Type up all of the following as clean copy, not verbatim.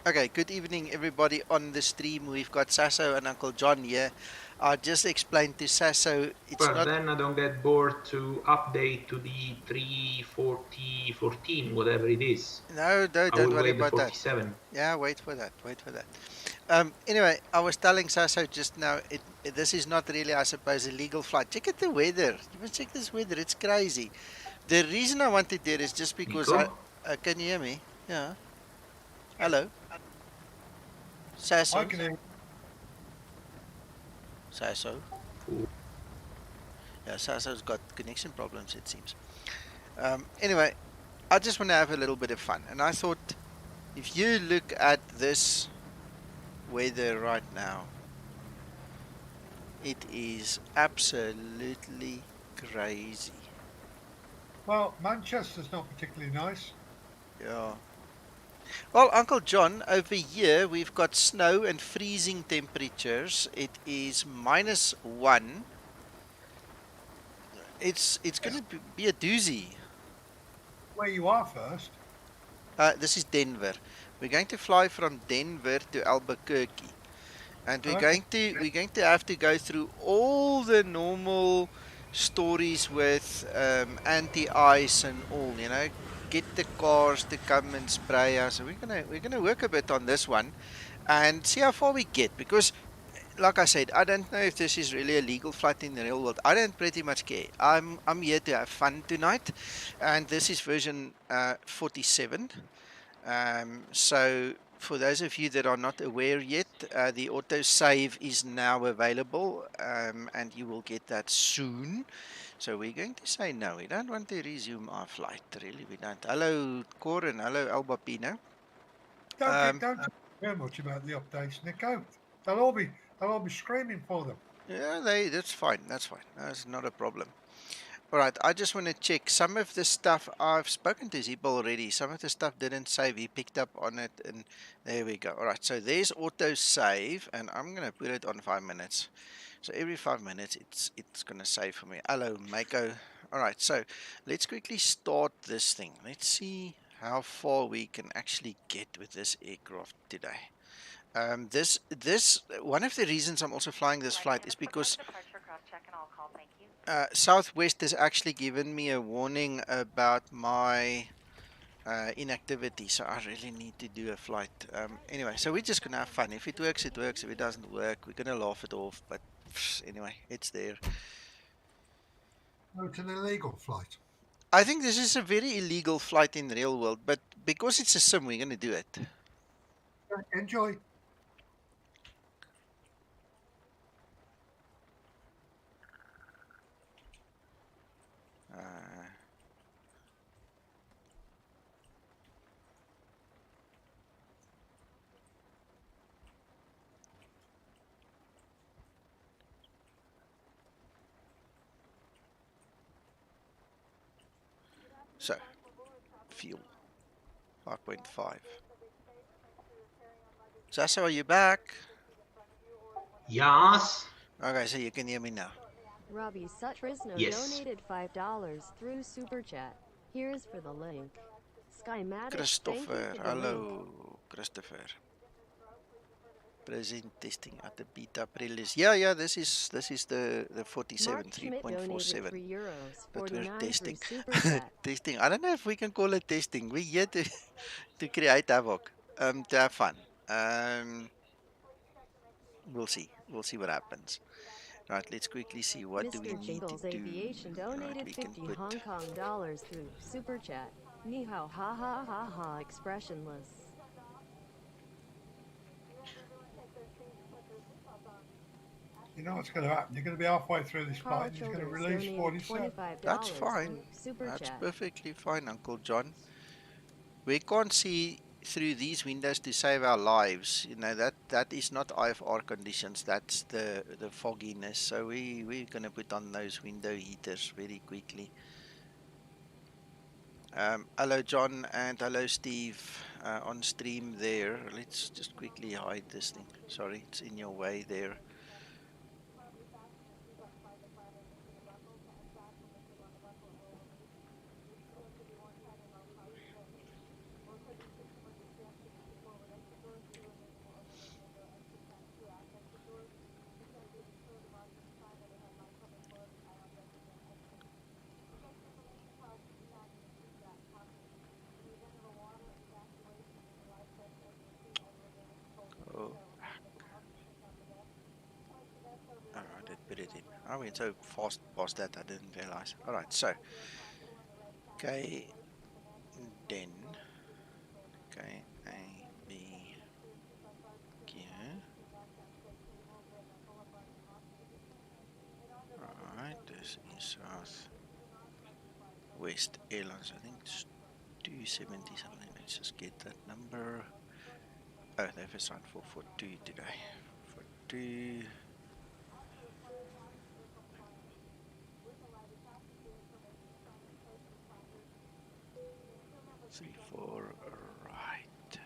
Okay, good evening everybody on the stream. We've got Sasso and Uncle John here. I just explained to Sasso it's But not... then I don't get bored to update to the 3.40.14, whatever it is. No, no, I don't will worry wait the about that. 47. Yeah, wait for that. Wait for that. Anyway, I was telling Sasso just now, this is not really, I suppose, a legal flight. Check out the weather. You must check this weather. It's crazy. The reason I wanted it is just because Nico? can you hear me? Yeah. Hello. I Sasso. can hear. Sasso. Ooh. Yeah, Sasso's got connection problems, it seems. Anyway, I just want to have a little bit of fun. And I thought, if you look at this weather right now, it is absolutely crazy. Well, Manchester's not particularly nice. Yeah. Well, Uncle John, over here we've got snow and freezing temperatures. It is -1. It's going Yes. to be a doozy. Where you are first. This is Denver. We're going to fly from Denver to Albuquerque. And Okay. we're going to have to go through all the normal stories with anti-ice and all, you know, get the cars to come and spray us. So we're gonna work a bit on this one and see how far we get, because like I said, I don't know if this is really a legal flight in the real world. I don't pretty much care. I'm here to have fun tonight, and this is version 47. So for those of you that are not aware yet, the autosave is now available, and you will get that soon. So we're going to say no. We don't want to resume our flight. Really, we don't. Hello, Corin. Hello, Albapino. Don't care much about the updates, Nico. They'll all be screaming for them. Yeah, that's fine. That's fine. That's not a problem. All right, I just want to check some of the stuff. I've spoken to Zibo already. Some of the stuff didn't save. He picked up on it, and there we go. All right, so there's auto save, and I'm gonna put it on 5 minutes. So every 5 minutes, it's gonna save for me. Hello, Mako. All right, so let's quickly start this thing. Let's see how far we can actually get with this aircraft today. This one of the reasons I'm also flying this flight is because Southwest has actually given me a warning about my inactivity, so I really need to do a flight. Anyway, so we're just gonna have fun. If it works, it works. If it doesn't work, we're gonna laugh it off. But anyway, it's there. No, it's an illegal flight. I think this is a very illegal flight in the real world, but because it's a sim, we're gonna do it. Enjoy. Uh, so fuel 5.5. Sasa, are you back? Yes? Okay, so you can hear me now. Robbie Sutrisno Yes. donated $5 through SuperChat. Here's for the link. Skymatix, thank you Christopher, for the link. hello, Christopher. Present testing at the beta release. Yeah, this is the 47 Mark Schmidt donated 3.47 €3, that we're 49 through testing. SuperChat. Testing. I don't know if we can call it testing. We're here to to create havoc. To have fun. We'll see. We'll see what happens. Right, let's quickly see what do we Mr. need to Jingles do. Aviation Right, donated we can 50 put Hong Kong dollars through SuperChat. Ni hao ha ha ha ha expressionless. You know what's going to happen. You're going to be halfway through this flight Carl and he's going to Childers release donated 47. that's $25 fine. through That's SuperChat. perfectly fine, Uncle John. We can't see through these windows to save our lives. You know, that is not IFR conditions. That's the fogginess. So we're gonna put on those window heaters very quickly. Hello John and hello Steve on stream there. Let's just quickly hide this thing. Sorry, it's in your way there. I went so fast past that I didn't realize. Alright, so KDEN, KABQ. Alright, this is South West Airlines. I think it's 270 something. Let's just get that number. Oh, they've assigned 442 today. 42. 34, right.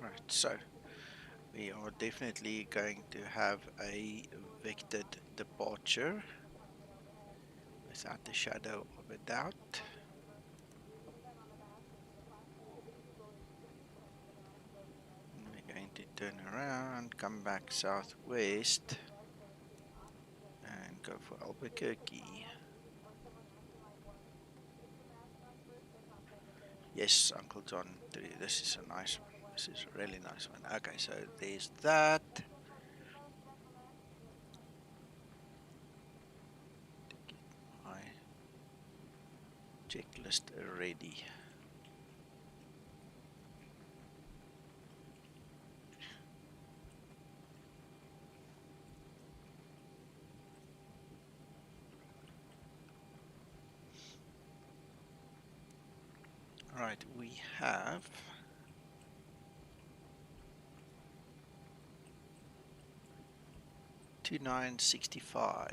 Right, so we are definitely going to have a vectored departure without a shadow of a doubt. And we're going to turn around, come back southwest and go for Albuquerque. Yes, Uncle John, this is a nice one. This is a really nice one. Okay, so there's that. Get my checklist ready. Right, we have 2965.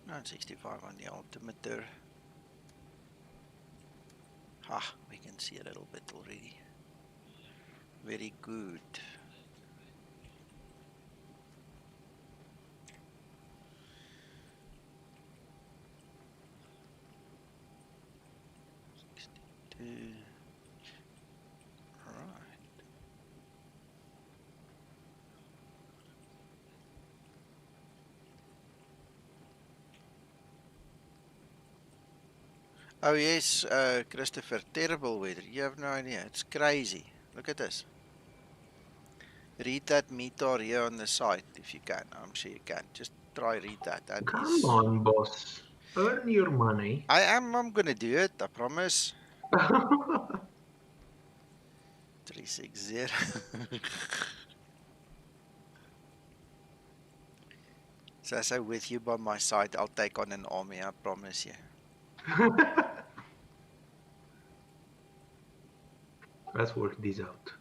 2965 on the altimeter. Ha, we can see a little bit already. Very good. Right. Oh yes, Christopher, terrible weather. You have no idea. It's crazy. Look at this. Read that meter here on the site if you can. I'm sure you can. Just try read that. That Come is. on, boss. Earn your money. I'm gonna do it. I promise. 360. So as I'm with you by my side, I'll take on an army. I promise you. Let's work this out.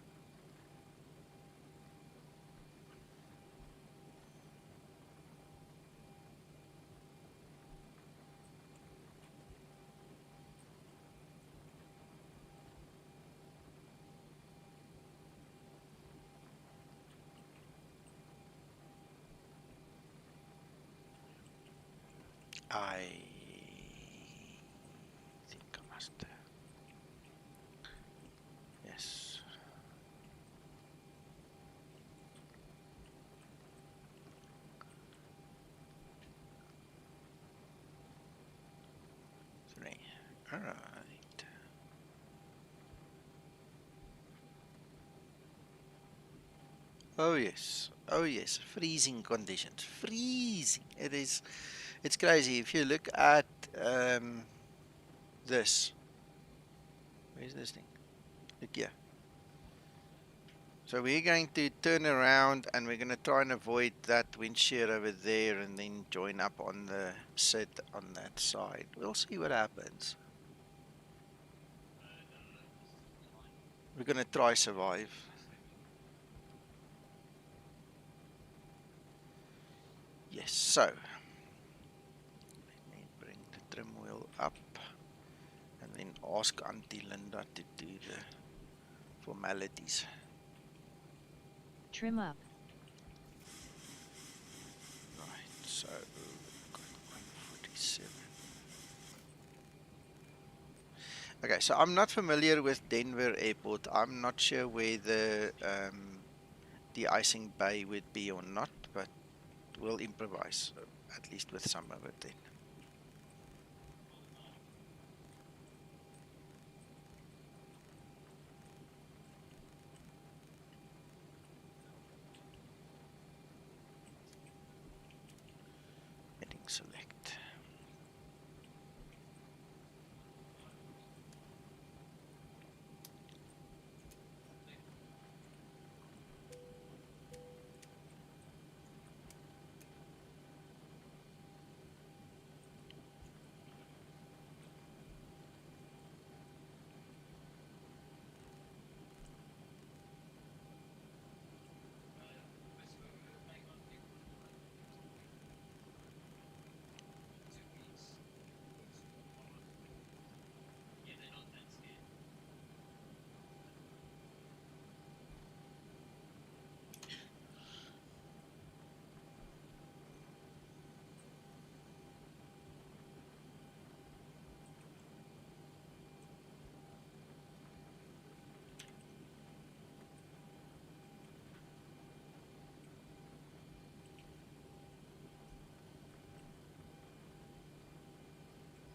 I think I must. Yes. Three. All right. Oh yes. Oh yes. Freezing conditions. Freezing. It is. It's crazy. If you look at this. Where's this thing? Look here. So we're going to turn around and we're going to try and avoid that wind shear over there and then join up on the set on that side. We'll see what happens. We're going to try survive. Yes, so let me bring the trim wheel up and then ask Auntie Linda to do the formalities. Trim up. Right, so we've got 147. Okay, so I'm not familiar with Denver Airport. I'm not sure where the de-icing bay would be or not, but we'll improvise, at least with some of it then. select.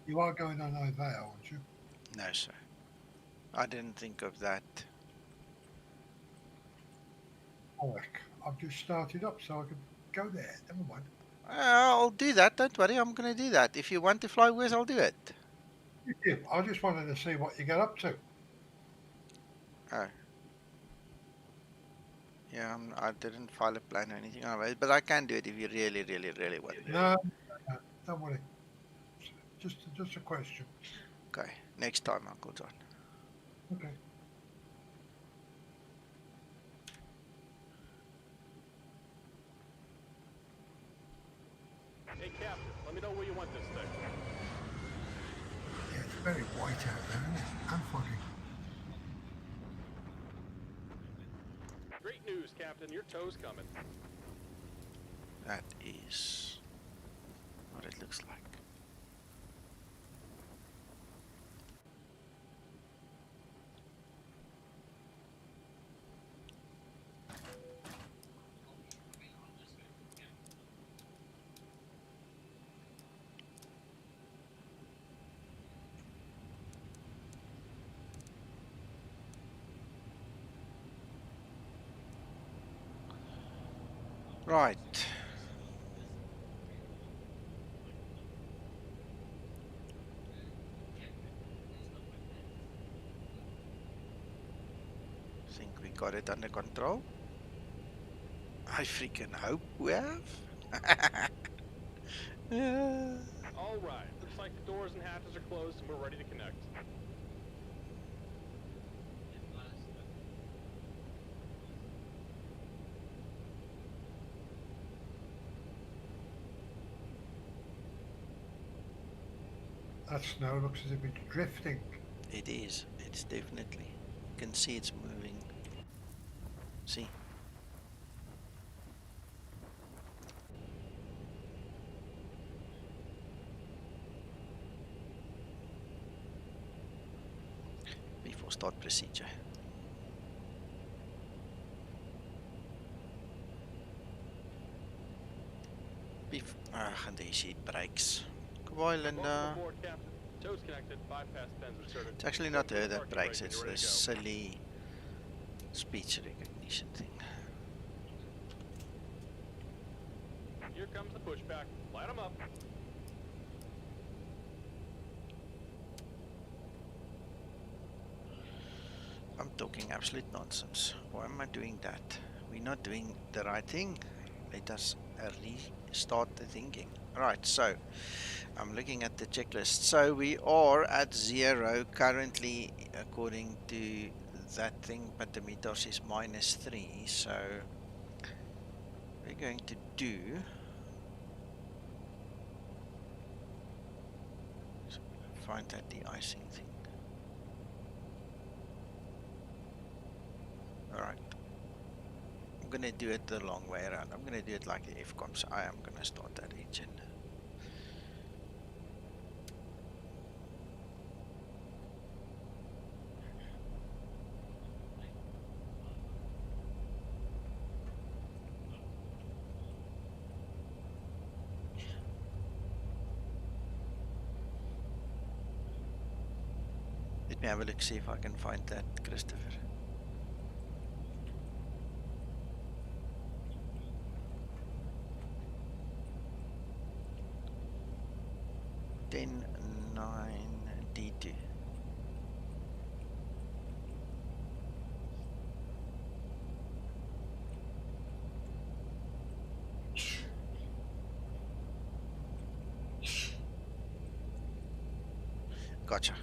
You are going on OVA, aren't you? No, sir. I didn't think of that. Oh, heck. I've just started up so I can go there. Never mind. I'll do that. Don't worry. I'm going to do that. If you want to fly with, I'll do it. Yeah, I just wanted to see what you get up to. Oh. Yeah, I didn't file a plan or anything like that, but I can do it if you really, really, really want to. No, don't worry. Just a question. Okay, next time, Uncle John. Okay. Hey, Captain, let me know where you want this thing. Yeah, it's very white out there, isn't it? And foggy. Great news, Captain. Your tow's coming. That is what it looks like. Right. Think we got it under control? I freaking hope we have. Yeah. All right. Looks like the doors and hatches are closed and we're ready to connect. That snow looks as if it's drifting. It is. It's definitely. You can see it's moving. See? Before start procedure. And there you see it breaks. Goodbye, Linda. Welcome aboard, Captain. Tow's connected. Bypass pens inserted. It's actually not her that Parking breaks, brake it's when you're the ready to go. silly speech recognition thing. Here comes the pushback. Light 'em up. I'm talking absolute nonsense. Why am I doing that? We're not doing the right thing. Let us restart the thinking. Right, so I'm looking at the checklist. So we are at 0 currently according to that thing, but the meters is -3. So we're going to do find that de-icing thing. Alright. I'm gonna do it the long way around. I'm gonna do it like the FCOMs. I am gonna start that engine. Let me have a look, see if I can find that, Christopher. 10, 9, D2. Gotcha.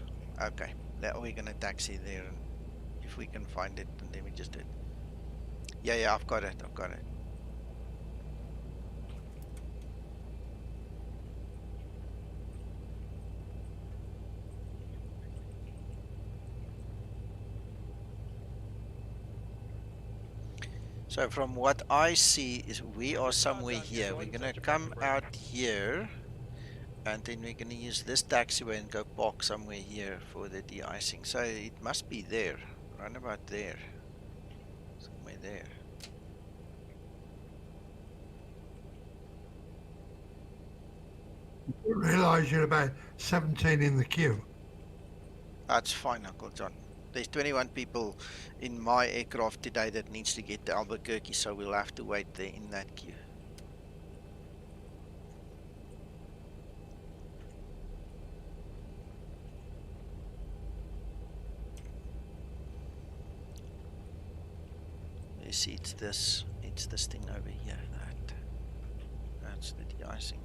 Okay. That we're gonna taxi there, and if we can find it, and then we just do it. Yeah, I've got it. So from what I see is we are somewhere here. We're gonna come out here, and then we're gonna use this taxiway and go park somewhere here for the de-icing. So it must be there, right about there, somewhere there. You realise you're about 17 in the queue. That's fine, Uncle John. There's 21 people in my aircraft today that needs to get to Albuquerque, so we'll have to wait there in that queue. You see, it's this thing over here. That's the de-icing.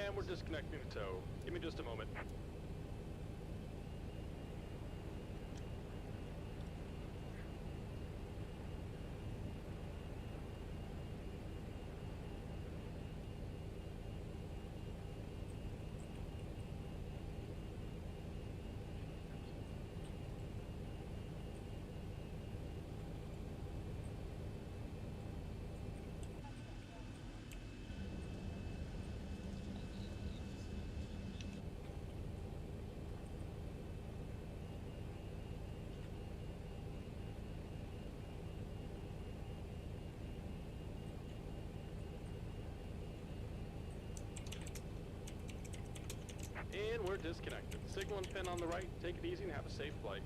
And we're disconnecting the tow. Give me just a moment. And we're disconnected. Signal and pin on the right. Take it easy and have a safe flight.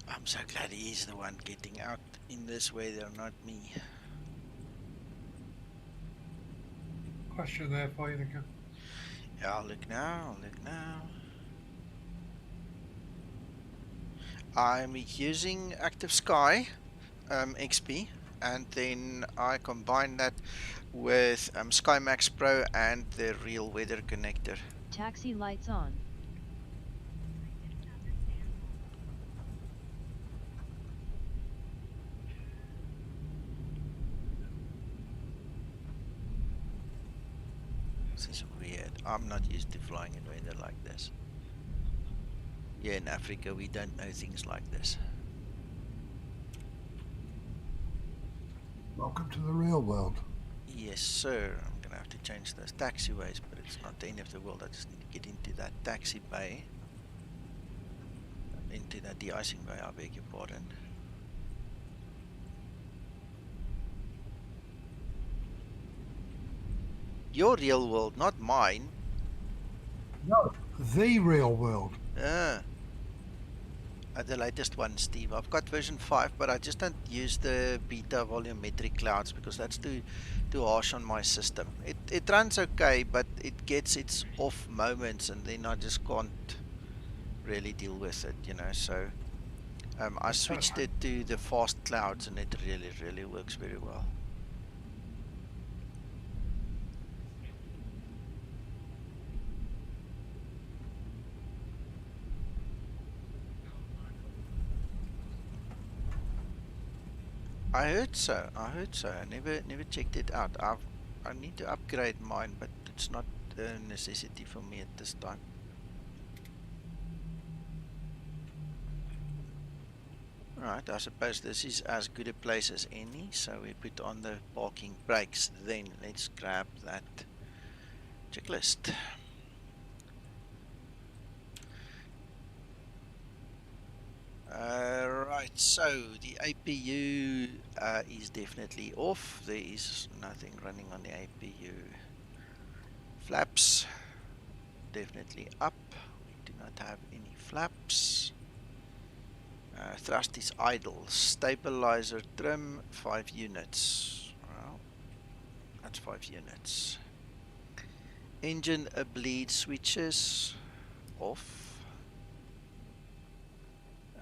I'm so glad he's the one getting out in this weather, not me. Question there for you, Nico. Yeah, I'll look now. I'm using Active Sky XP, and then I combine that with Skymatix Pro and the real weather connector. Taxi lights on. This is weird. I'm not used to flying in weather like this. Yeah, in Africa we don't know things like this. Welcome to the real world. Yes, sir. I'm gonna have to change those taxiways, but it's not the end of the world. I just need to get into that taxi bay. Into that de-icing bay, I beg your pardon. Your real world, not mine. No, the real world. The latest one, Steve. I've got version 5, but I just don't use the beta volumetric clouds because that's too harsh on my system. It runs okay, but it gets its off moments, and then I just can't really deal with it, you know. So I switched it to the fast clouds, and it really works very well. I heard so. I never checked it out. I need to upgrade mine, but it's not a necessity for me at this time. Alright, I suppose this is as good a place as any, so we put on the parking brakes. Then let's grab that checklist. Right, so the APU is definitely off. There is nothing running on the APU. Flaps definitely up. We do not have any flaps. Thrust is idle. Stabilizer trim 5 units. Well, that's 5 units. Engine bleed switches off.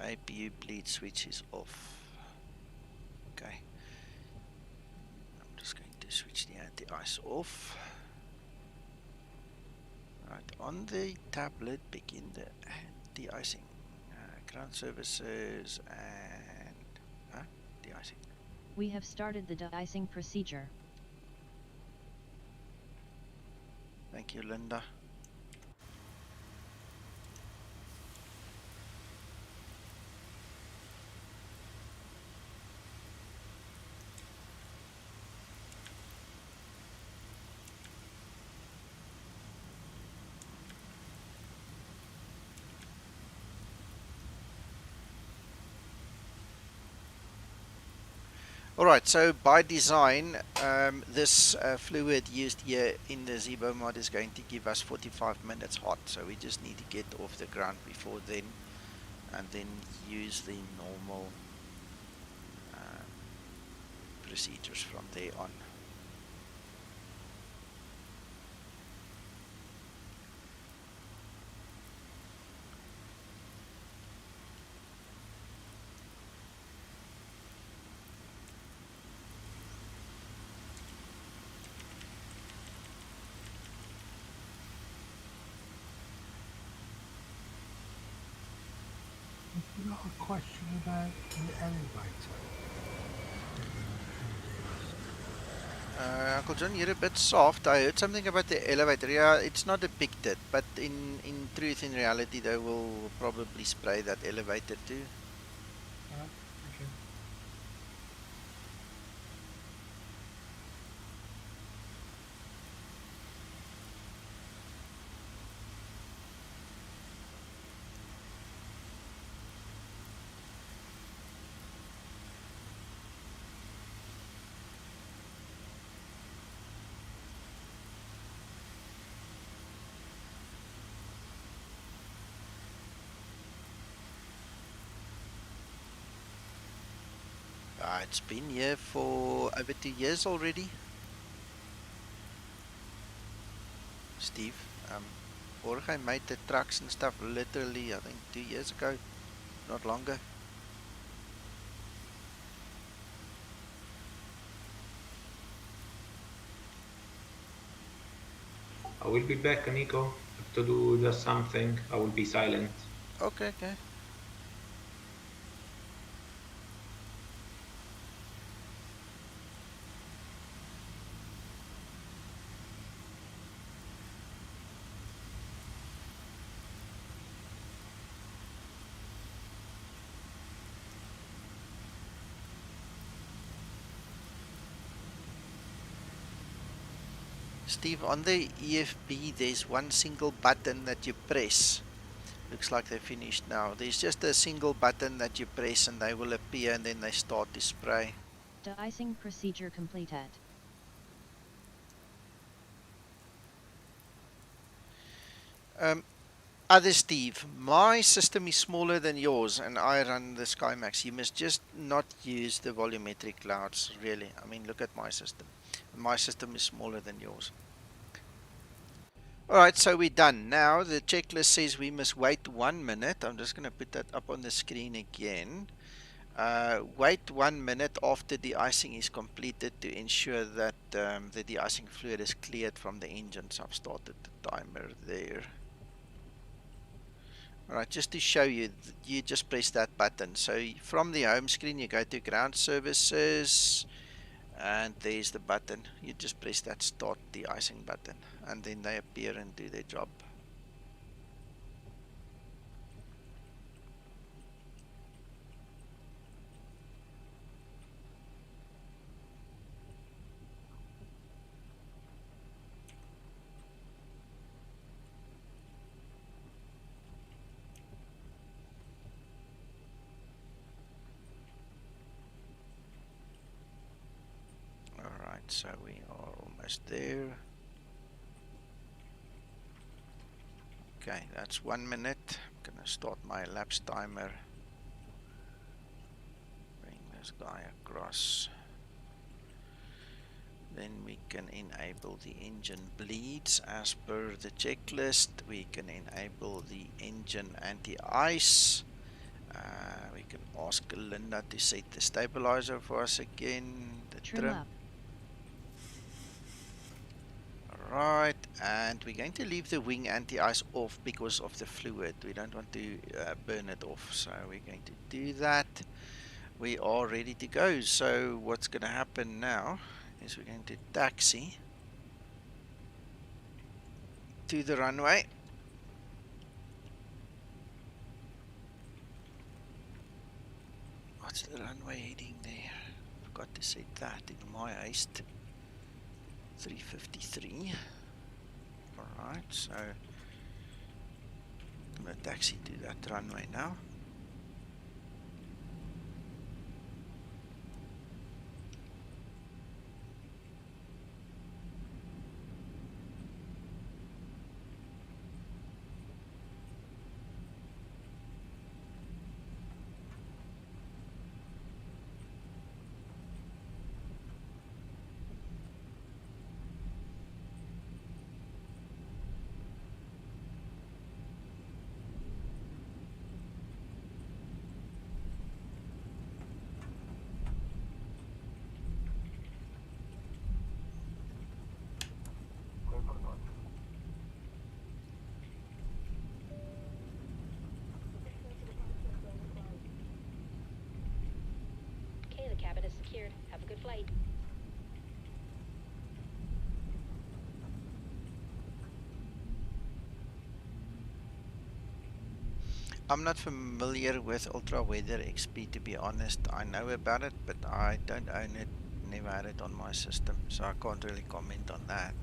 APU bleed switch is off. Okay. I'm just going to switch the anti-ice off. Right, on the tablet begin the de-icing. Ground services and de-icing. We have started the de-icing procedure. Thank you, Linda. Alright, so by design, this fluid used here in the Zibo mod is going to give us 45 minutes hot, so we just need to get off the ground before then, and then use the normal procedures from there on. I've got a question about the elevator. Uncle John, you're a bit soft. I heard something about the elevator. Yeah, it's not depicted, but in truth, in reality, they will probably spray that elevator too. Okay. It's been here for over 2 years already. Steve, Jorge made the trucks and stuff literally, I think 2 years ago, not longer. I will be back, Nico. I have to do just something. I will be silent. Okay. Steve, on the EFB, there's one single button that you press. Looks like they're finished now. There's just a single button that you press and they will appear and then they start to spray. De-icing procedure completed. Other Steve, my system is smaller than yours and I run the Skymax. You must just not use the volumetric clouds, really. I mean, look at my system. My system is smaller than yours. Alright, so we're done. Now the checklist says we must wait 1 minute. I'm just going to put that up on the screen again. Wait 1 minute after de-icing is completed to ensure that the de-icing fluid is cleared from the engine. So I've started the timer there. Alright, just to show you, you just press that button. So from the home screen you go to ground services and there's the button. You just press that start de-icing button and then they appear and do their job. So we are almost there. Okay, that's 1 minute. I'm gonna start my elapsed timer. Bring this guy across. Then we can enable the engine bleeds as per the checklist. We can enable the engine anti-ice. We can ask Linda to set the stabilizer for us again. The Trim up. Right, and we're going to leave the wing anti-ice off because of the fluid. We don't want to burn it off, so we're going to do that. We are ready to go. So what's going to happen now is we're going to taxi to the runway. What's the runway heading there? Forgot to set that in my haste. 353. Alright, so I'm going to taxi to that runway now. Cabin is secured. Have a good flight. I'm not familiar with Ultra Weather XP, to be honest. I know about it, but I don't own it, never had it on my system, so I can't really comment on that.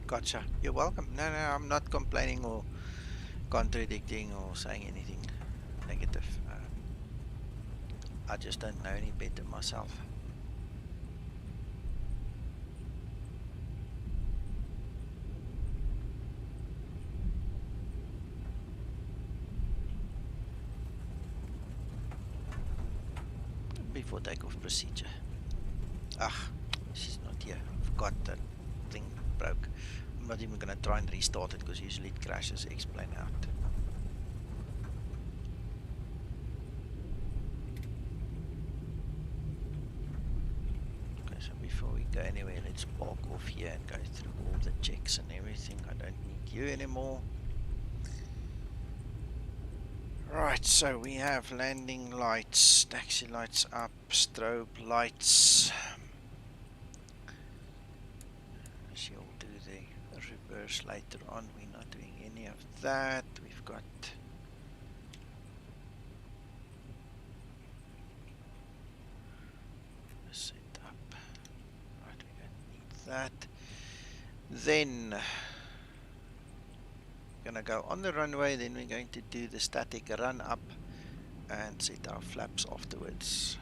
Gotcha. You're welcome. No, I'm not complaining or contradicting or saying anything negative. I just don't know any better myself. Before takeoff procedure. Ah, she's not here. I forgot that thing broke. I'm not even going to try and restart it because usually it crashes X-plane out. Okay, So before we go anywhere, let's park off here and go through all the checks and everything. I don't need you anymore. Right, so we have landing lights, taxi lights up, strobe lights. She'll do the reverse later on. We're not doing any of that. We've got set up. Right, we don't need that. Then gonna go on the runway, then we're going to do the static run up and set our flaps afterwards.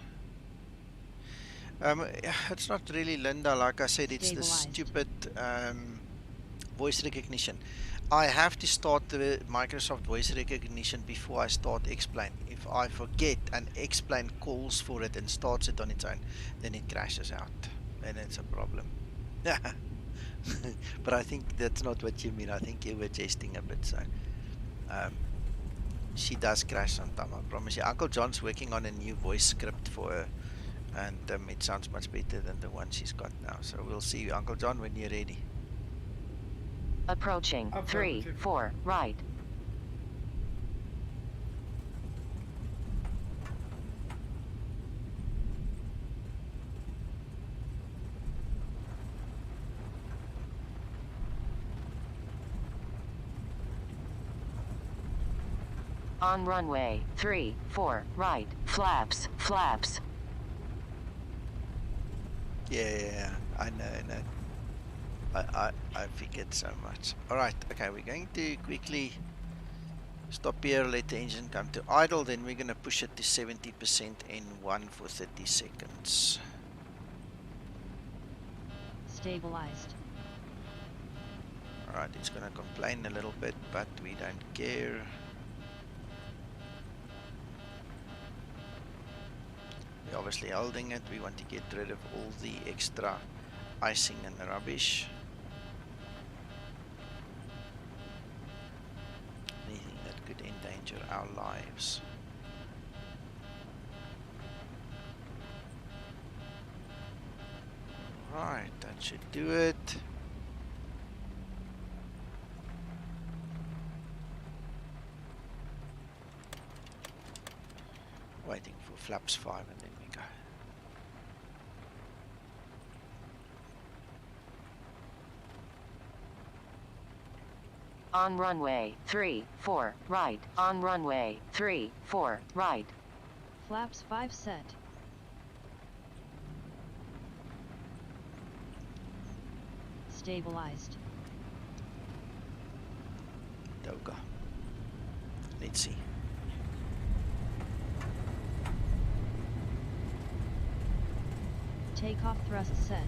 It's not really Linda, like I said, it's the stupid voice recognition. I have to start the Microsoft voice recognition before I start Explain. If I forget and Explain calls for it and starts it on its own, then it crashes out. Then it's a problem. But I think that's not what you mean. I think you were jesting a bit. So she does crash sometimes, I promise you. Uncle John's working on a new voice script for her, and it sounds much better than the one she's got now. So we'll see you, Uncle John, when you're ready. Approaching 3-4 right. On runway 3-4 right. Flaps, flaps. Yeah, I know. I figured so much. Alright, okay, we're going to quickly stop here, let the engine come to idle, then we're going to push it to 70% N1 for 30 seconds. Stabilized. Alright, it's going to complain a little bit, but we don't care. We're obviously holding it. We want to get rid of all the extra icing and rubbish. Anything that could endanger our lives. Right, that should do it. Waiting for flaps 5 and then we go. On runway 3-4 right. On runway 3-4 right. Flaps 5 set. Stabilized. Doga. Let's see. Takeoff thrust set.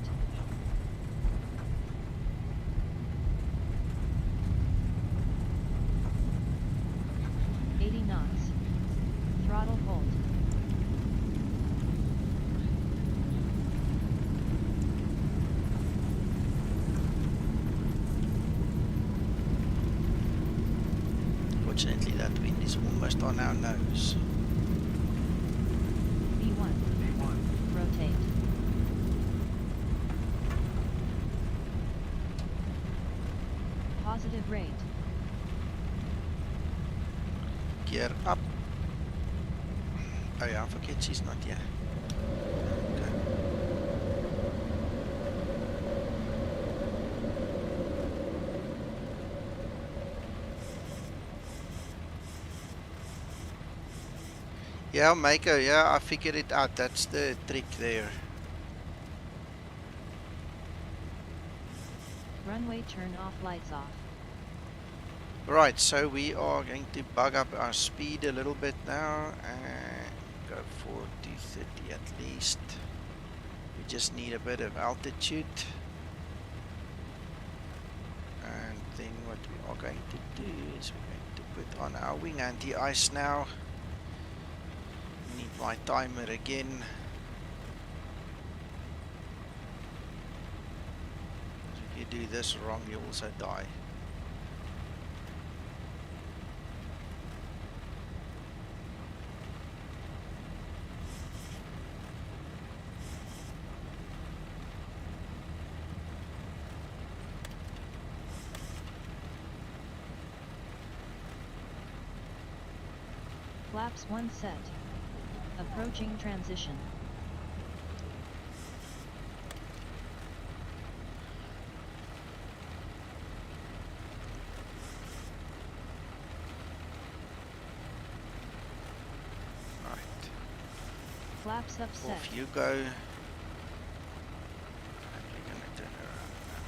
knots. Throttle hold. Fortunately, that wind is almost on our nose. V1. Rotate. Positive rate. Gear up. Oh yeah, I forget she's not here. Okay. Yeah, Mako, yeah, I figured it out. That's the trick there. Runway turn off, lights off. Right, so we are going to bug up our speed a little bit now and go for 230 at least. We just need a bit of altitude. And then what we are going to do is we're going to put on our wing anti-ice now. Need my timer again. If you do this wrong, you also die. Flaps 1 set. Approaching transition. Right. Flaps upset. Off you go. And we're gonna turn around now.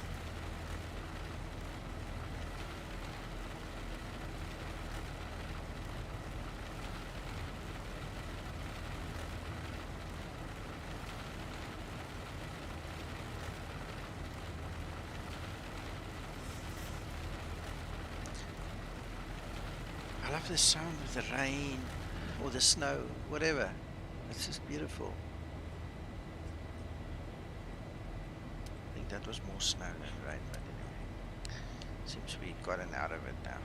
I love the sound of the rain or the snow, whatever. It's just beautiful. I think that was more snow than rain, but anyway. Seems we've gotten out of it now.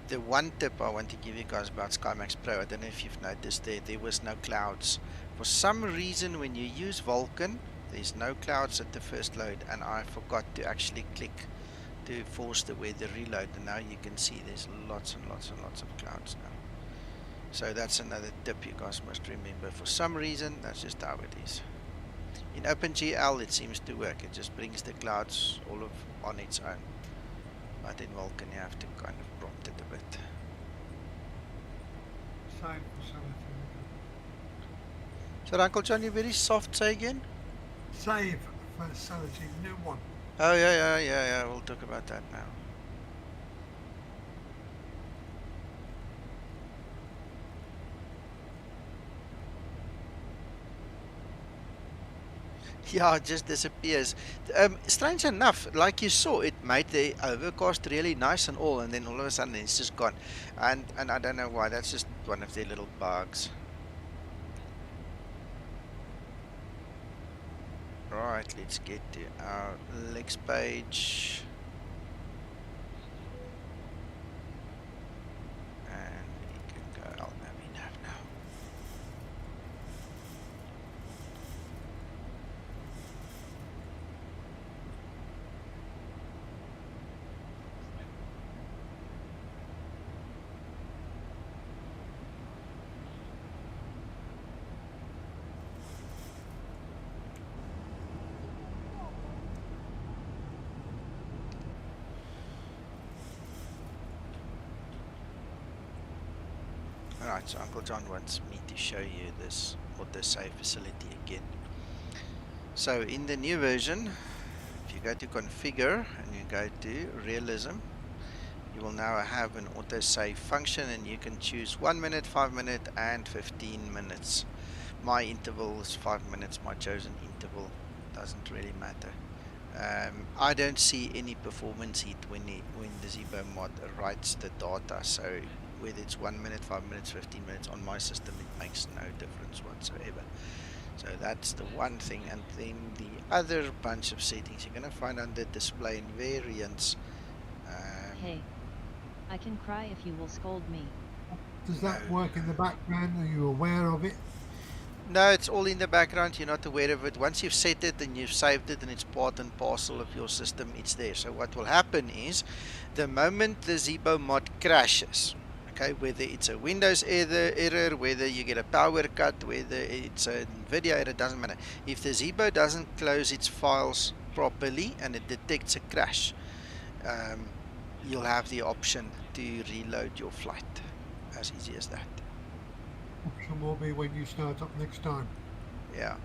The one tip I want to give you guys about Skymatix Pro, I don't know if you've noticed there was no clouds. For some reason when you use Vulkan, there's no clouds at the first load, and I forgot to actually click to force the weather reload, and now you can see there's lots and lots and lots of clouds now. So that's another tip you guys must remember. For some reason, that's just how it is. In OpenGL it seems to work, it just brings the clouds all on its own. But in Vulkan you have to kind of prompt it a bit. Same facility. So Uncle John, you're very soft, say again? Save facility, new one. Oh yeah, we'll talk about that now. Yeah, it just disappears. Strange enough, like you saw, it made the overcast really nice and all, and then all of a sudden it's just gone. And I don't know why, that's just one of their little bugs. Right, let's get to our legs page. And we can go, oh no, we have now. Alright, so Uncle John wants me to show you this autosave facility again. So in the new version, if you go to configure and you go to realism, you will now have an autosave function, and you can choose 1 minute, 5 minutes and 15 minutes. My interval is 5 minutes, my chosen interval doesn't really matter. I don't see any performance hit when the Zibo mod writes the data, so whether it's 1 minute, 5 minutes, 15 minutes on my system, it makes no difference whatsoever. So that's the one thing. And then the other bunch of settings you're going to find under display and variants. Hey, I can cry if you will scold me. Does that work in the background? Are you aware of it? No, it's all in the background. You're not aware of it. Once you've set it and you've saved it and it's part and parcel of your system, it's there. So what will happen is, the moment the Zibo mod crashes, okay, whether it's a Windows error, whether you get a power cut, whether it's a NVIDIA error, it doesn't matter. If the Zibo doesn't close its files properly and it detects a crash, you'll have the option to reload your flight. As easy as that. Option will be when you start up next time. Yeah.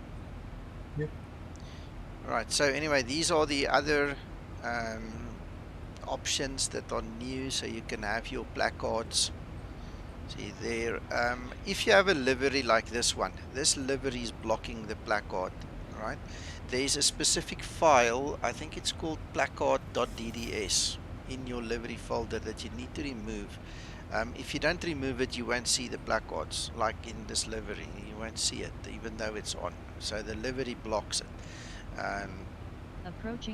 Yep. Right, so anyway, these are the other options that are new, so you can have your placards. See there, if you have a livery like this one, this livery is blocking the placard, right? There's a specific file, I think it's called placard.dds in your livery folder that you need to remove. If you don't remove it, you won't see the placards, like in this livery. You won't see it, even though it's on. So the livery blocks it.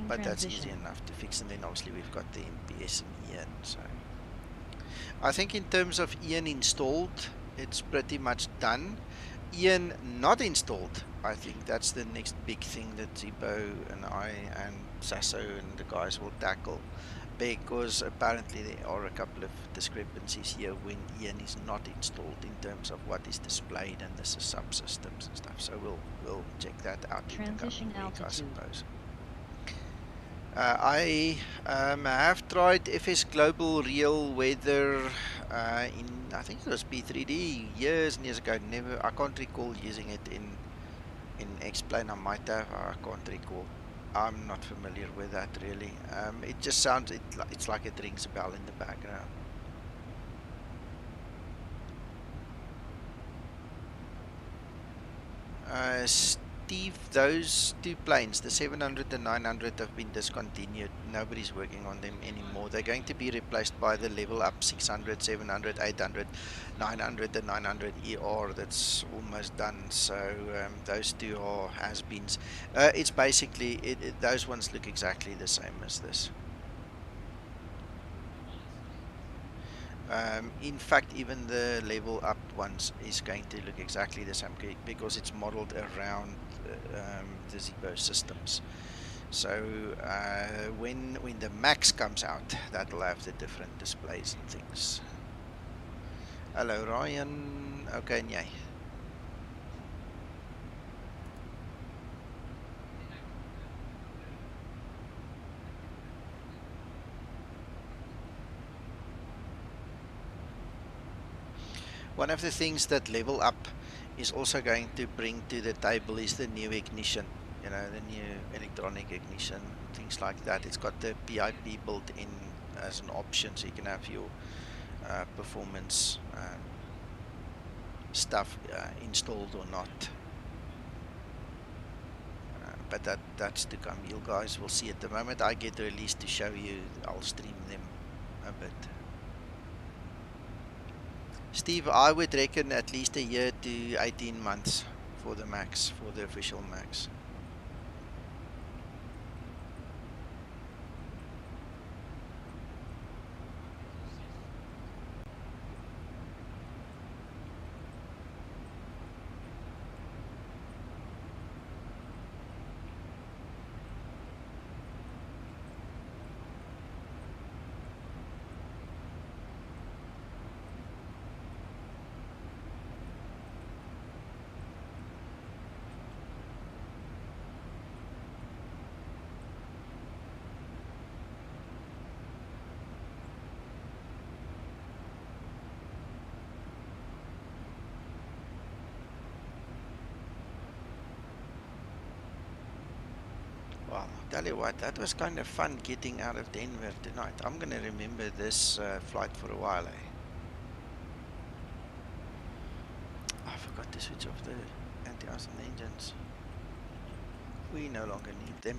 But that's easy enough to fix. And then obviously we've got the MPS and EN. So I think in terms of Ian installed, it's pretty much done. Ian not installed, I think that's the next big thing that Zibo and I and Sasso and the guys will tackle, because apparently there are a couple of discrepancies here when Ian is not installed in terms of what is displayed and the subsystems and stuff. So we'll check that out in the coming week, I suppose. I have tried FS Global Real Weather in, I think it was P3D years and years ago. I can't recall using it in Explain. I might have, I can't recall. I'm not familiar with that really. It just sounds, it's like it rings a bell in the background. Steve, those two planes, the 700 and 900, have been discontinued. Nobody's working on them anymore. They're going to be replaced by the level up 600, 700, 800, 900, and 900 ER. That's almost done. So those two are has-beens. It's basically, those ones look exactly the same as this. In fact, even the level up ones is going to look exactly the same because it's modeled around the Zibo systems. So when the Max comes out, that'll have the different displays and things. Hello Ryan. Okay, yeah. One of the things that Level Up is also going to bring to the table is the new ignition, you know, the new electronic ignition, things like that. It's got the PIP built in as an option, so you can have your performance stuff installed or not. But that's to come. You guys will see. At the moment I get released to show you, I'll stream them a bit. Steve, I would reckon at least a year to 18 months for the Max, for the official Max. Wow, tell you what, that was kind of fun getting out of Denver tonight. I'm going to remember this flight for a while, eh? I forgot to switch off the anti-Anson engines. We no longer need them.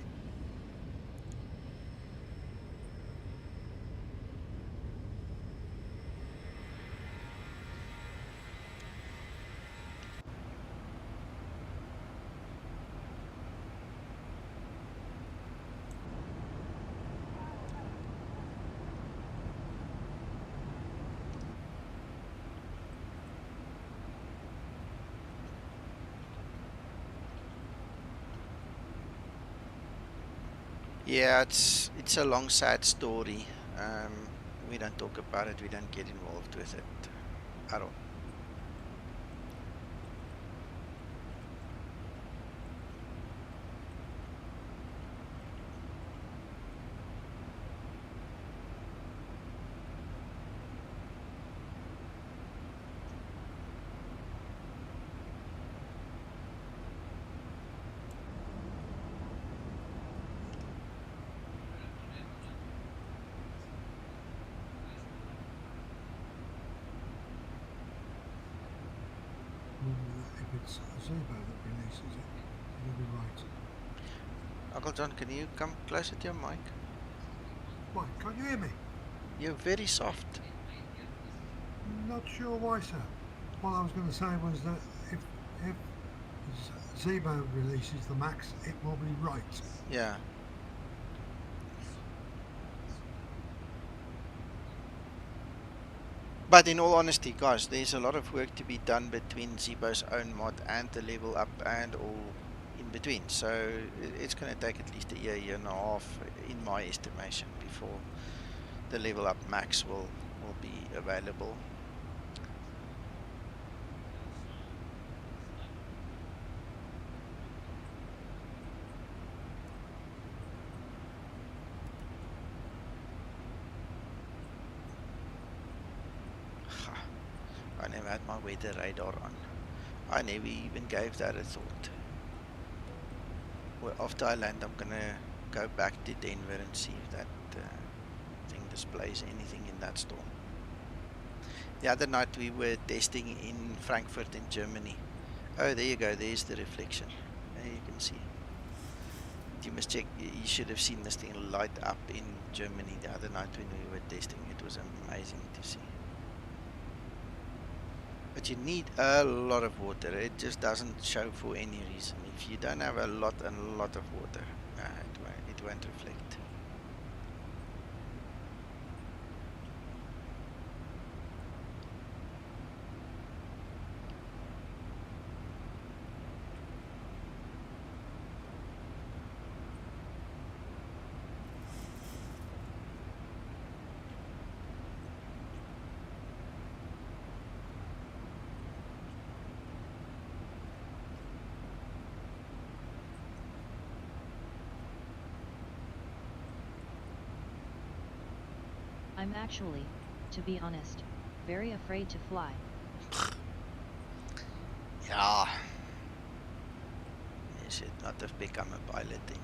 Yeah, it's a long, sad story. We don't talk about it. We don't get involved with it at all. If it's Zibo that releases it, it'll be right. Uncle John, can you come closer to your mic? What, can't you hear me? You're very soft. Not sure why, sir. What I was going to say was that if Zibo releases the Max, it will be right. Yeah. But in all honesty, guys, there's a lot of work to be done between Zibo's own mod and the level up and all in between. So it's going to take at least a year and a half, in my estimation, before the level up max will be available. I never had my weather radar on. I never even gave that a thought. Well, after I land, I'm gonna go back to Denver and see if that thing displays anything in that storm. The other night we were testing in Frankfurt in Germany. Oh, there you go. There's the reflection. There you can see. You must check. You should have seen this thing light up in Germany the other night when we were testing. It was amazing to see. But you need a lot of water. It just doesn't show for any reason. If you don't have a lot of water, it won't reflect. I'm actually, to be honest, very afraid to fly. Yeah. You should not have become a pilot then.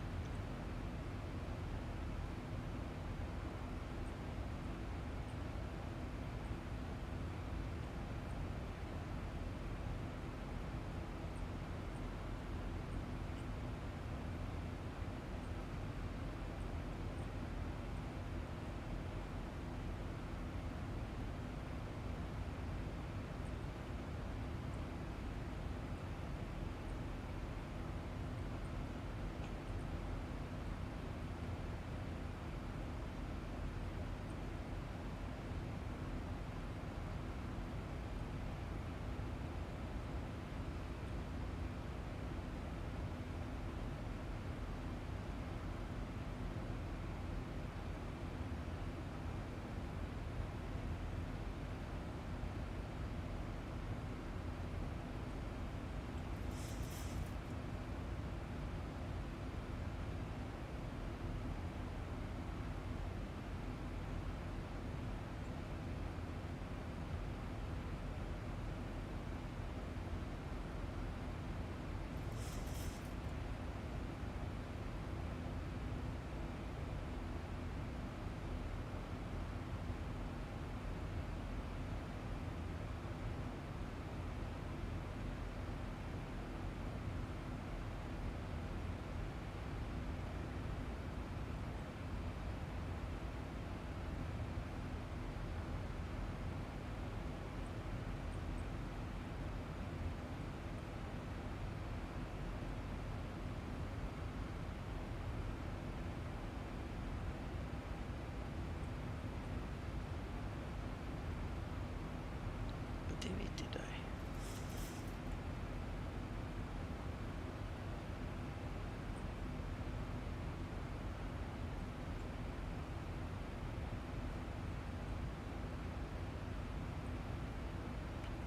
Today.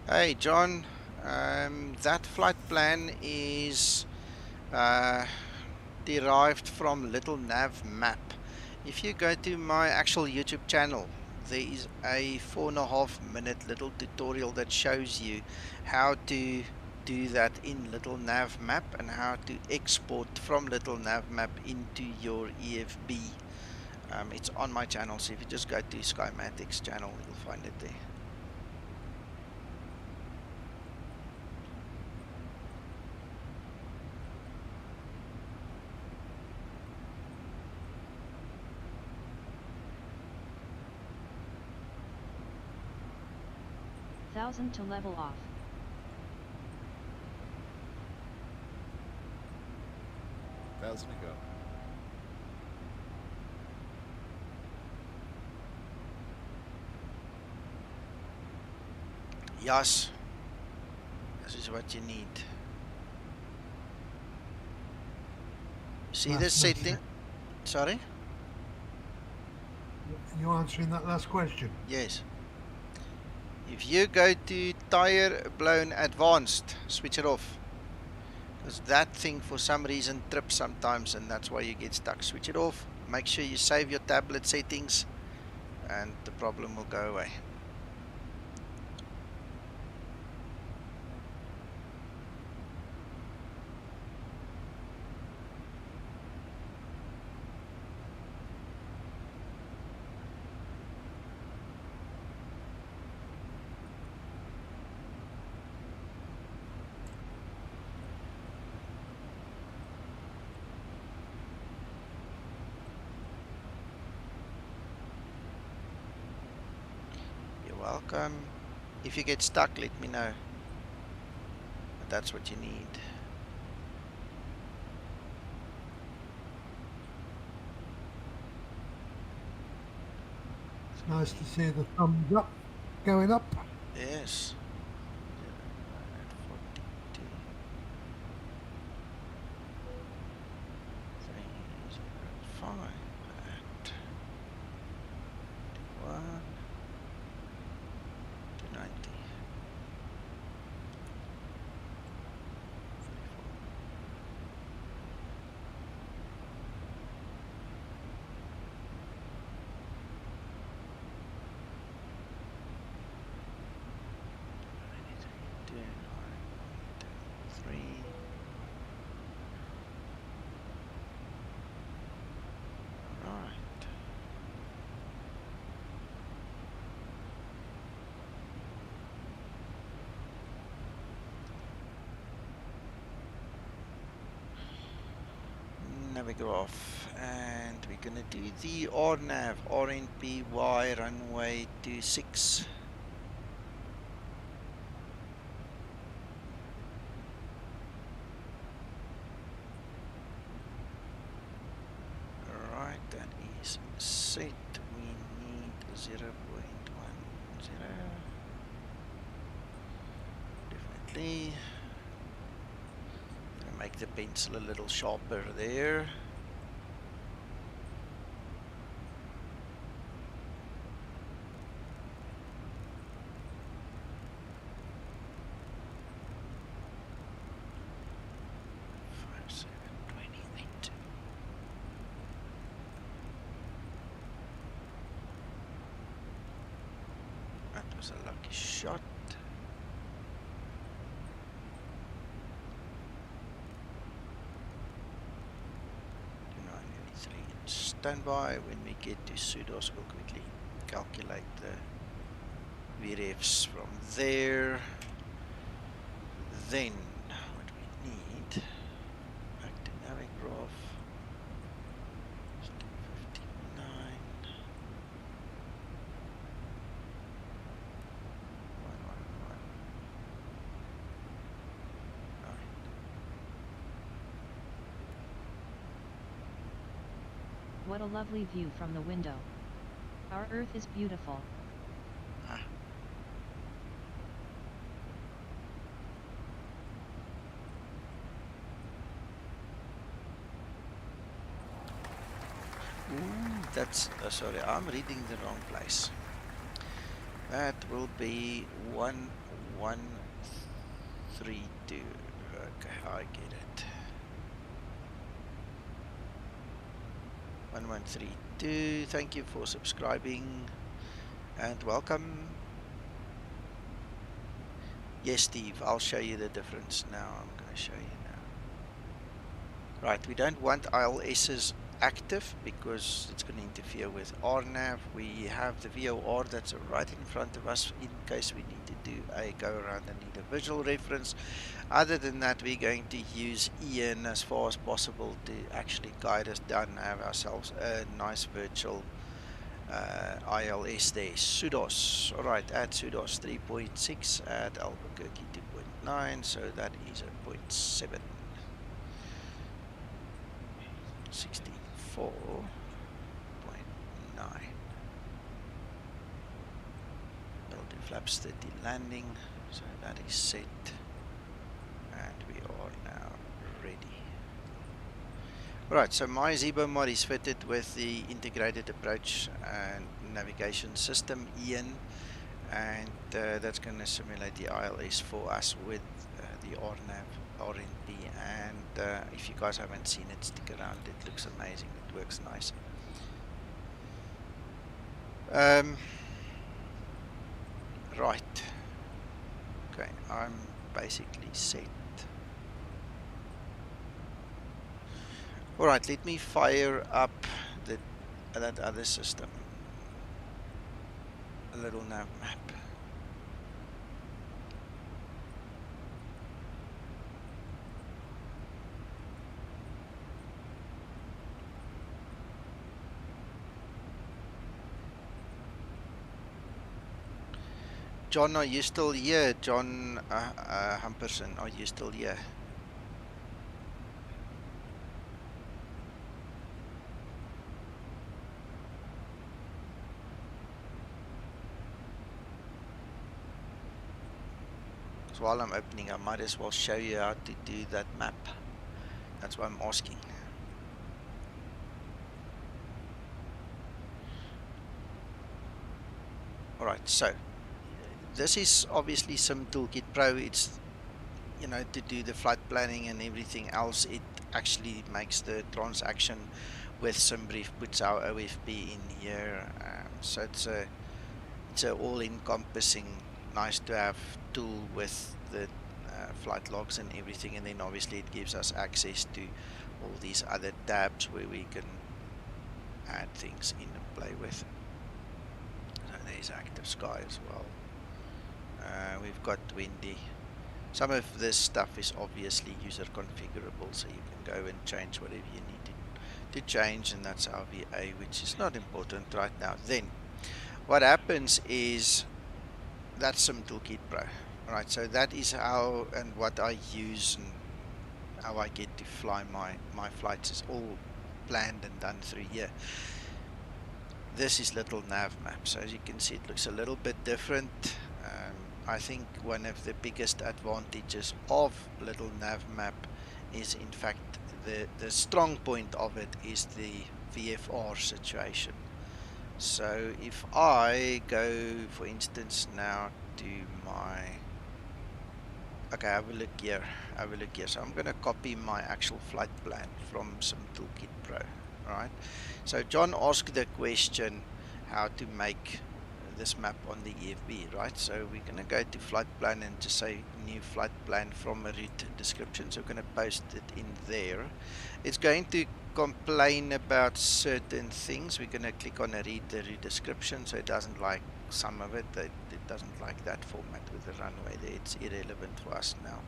Hey John, that flight plan is derived from Little Nav Map. If you go to my actual YouTube channel, there is a 4.5-minute little tutorial that shows you how to do that in Little Nav Map and how to export from Little Nav Map into your EFB. It's on my channel, so if you just go to Skymatix channel, you'll find it there. Thousand to level off. Thousand to go. Yes. This is what you need. See this setting? Sorry? You answering that last question? Yes. If you go to tire blown advanced, switch it off. Because that thing for some reason trips sometimes and that's why you get stuck. Switch it off. Make sure you save your tablet settings and the problem will go away. Welcome. If you get stuck, let me know. But that's what you need. It's nice to see the thumbs up going up. Yes. 42. 305 at 1. 290. 3. Right. Navigraph, and we're gonna do the RNAV, RNPY runway 26. Alright, that is set. We need 0.10. Definitely. Gonna make the pencil a little sharper there. That was a lucky shot. Standby. When we get to SUDDZ, we'll quickly calculate the VREFs from there. Then what we need, back to Navigraph, 59. What a lovely view from the window. Our Earth is beautiful. Ah. Ooh, that's, sorry, I'm reading the wrong place. That will be 1132. Okay, I get it. 1132. Thank you for subscribing and welcome. Yes, Steve, I'll show you the difference now. I'm going to show you now. Right, we don't want ILS's active because it's going to interfere with RNAV. We have the VOR that's right in front of us in case we need to do a go around and need a visual reference. Other than that, we're going to use Ian as far as possible to actually guide us down and have ourselves a nice virtual ILS there. SUDDZ. Alright, at SUDDZ 3.6, at Albuquerque 2.9, so that is a 0.7. 64.9. Build flaps 30 landing. So that is set, and we are now ready. Right, so my Zibo mod is fitted with the integrated approach and navigation system EN, and that's going to simulate the ILS for us with the RNAV, RNP, and if you guys haven't seen it, stick around, it looks amazing, it works nice. Right, okay, I'm basically set. Alright, let me fire up that other system, a little nav map. John, are you still here? John Humperson, are you still here? So while I'm opening, I might as well show you how to do that map. That's why I'm asking. Alright, so this is obviously Sim Toolkit Pro. It's, you know, to do the flight planning and everything else. It actually makes the transaction with SimBrief, puts our OFP in here. So it's a all-encompassing, nice to have tool with the flight logs and everything, and then obviously it gives us access to all these other tabs where we can add things in and play with. So there's active sky as well. We've got windy. Some of this stuff is obviously user configurable, so you can go and change whatever you need to change, and that's our VA, which is not important right now. Then what happens is that's Sim Toolkit Pro. Alright, so that is how and what I use and how I get to fly my flights. Is all planned and done through here. This is little nav map, so as you can see it looks a little bit different. I think one of the biggest advantages of little nav map is, in fact, the strong point of it is the VFR situation. So if I go, for instance, now to my, okay, have a look here, so I'm going to copy my actual flight plan from Sim Toolkit Pro. Alright, so John asked the question how to make this map on the EFB, right? So we're going to go to flight plan and just say new flight plan from a route description. So we're going to post it in there. It's going to complain about certain things. We're going to click on read the route description, so it doesn't like some of it. It doesn't like that format with the runway there. It's irrelevant for us now.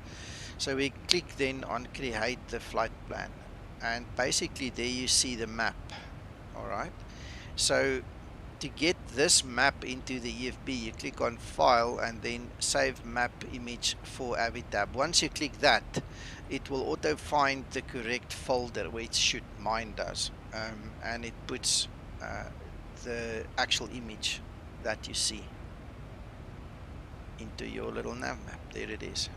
So we click then on create the flight plan, and basically there you see the map. Alright, so to get this map into the EFB, you click on file and then save map image for Avitab. Once you click that, it will auto find the correct folder, which should, mine does, and it puts the actual image that you see into your little nav map. There it is.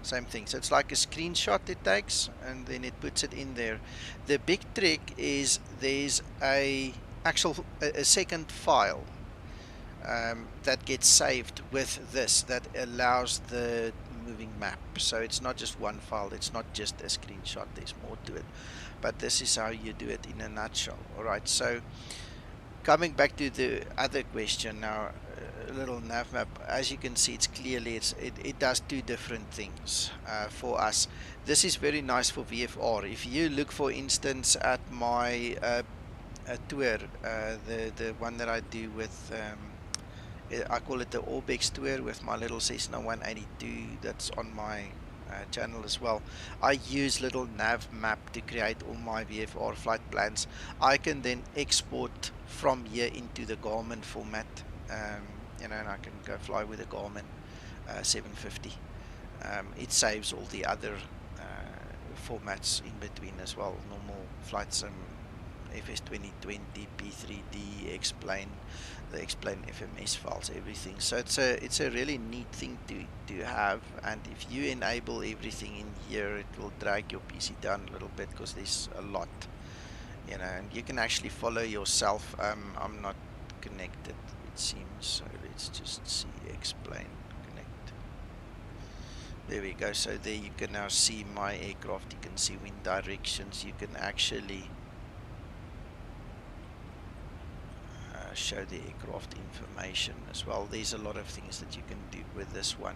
Same thing. So it's like a screenshot it takes, and then it puts it in there. The big trick is there's a second file that gets saved with this that allows the moving map. So it's not just one file, it's not just a screenshot, there's more to it, but this is how you do it in a nutshell. Alright, so coming back to the other question now, a little nav map, as you can see, it's clearly it does two different things for us. This is very nice for VFR. If you look, for instance, at my tour, the one that I do with, I call it the Orbex tour with my little Cessna 182, that's on my channel as well. I use little nav map to create all my VFR flight plans. I can then export from here into the Garmin format, you know, and I can go fly with a Garmin 750. It saves all the other formats in between as well, normal flight sim, FS 2020 P3D explain FMS files, everything. So it's a really neat thing to have, and if you enable everything in here, it will drag your PC down a little bit because there's a lot, you know, and you can actually follow yourself. I'm not connected, it seems, so let's just see explain connect. There we go. So there you can now see my aircraft, you can see wind directions, you can actually show the aircraft information as well. There's a lot of things that you can do with this one,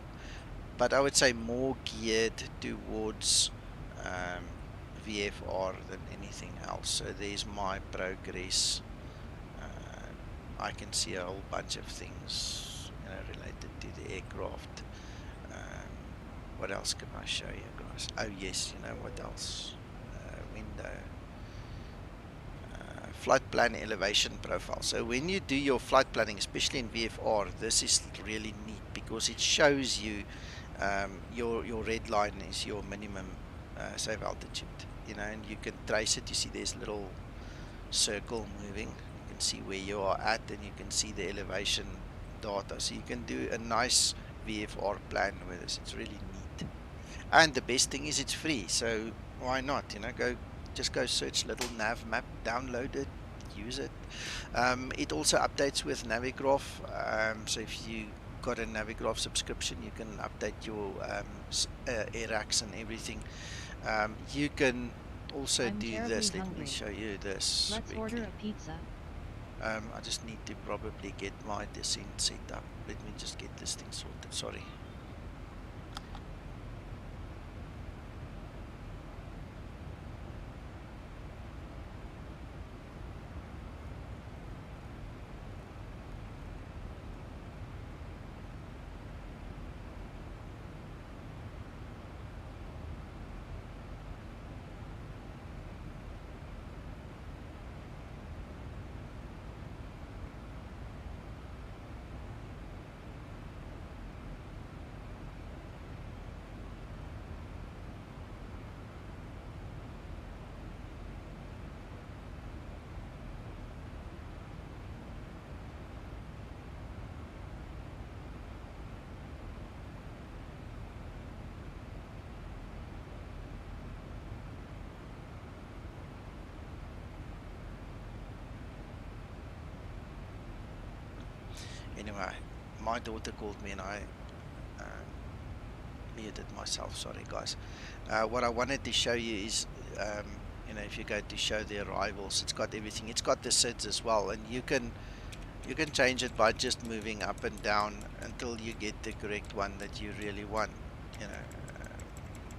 but I would say more geared towards VFR than anything else. So there's my progress. I can see a whole bunch of things, you know, related to the aircraft. What else can I show you guys? Oh yes, you know what else? Window. Flight plan elevation profile. So when you do your flight planning, especially in VFR, this is really neat because it shows you your red line is your minimum safe altitude, you know, and you can trace it. You see there's a little circle moving, you can see where you are at, and you can see the elevation data, so you can do a nice VFR plan with this. It's really neat, and the best thing is it's free, so why not, you know, just go search little nav map, download it, use it. It also updates with Navigraph, so if you got a Navigraph subscription, you can update your AirAx and everything. You can also do this. Let me show you this. Let's order a pizza. I just need to probably get my descent set up. Let me just get this thing sorted. Sorry. Anyway, my daughter called me and I muted myself, sorry guys. What I wanted to show you is, you know, if you go to show the arrivals, it's got everything. It's got the SUDDZ as well, and you can change it by just moving up and down until you get the correct one that you really want. You know,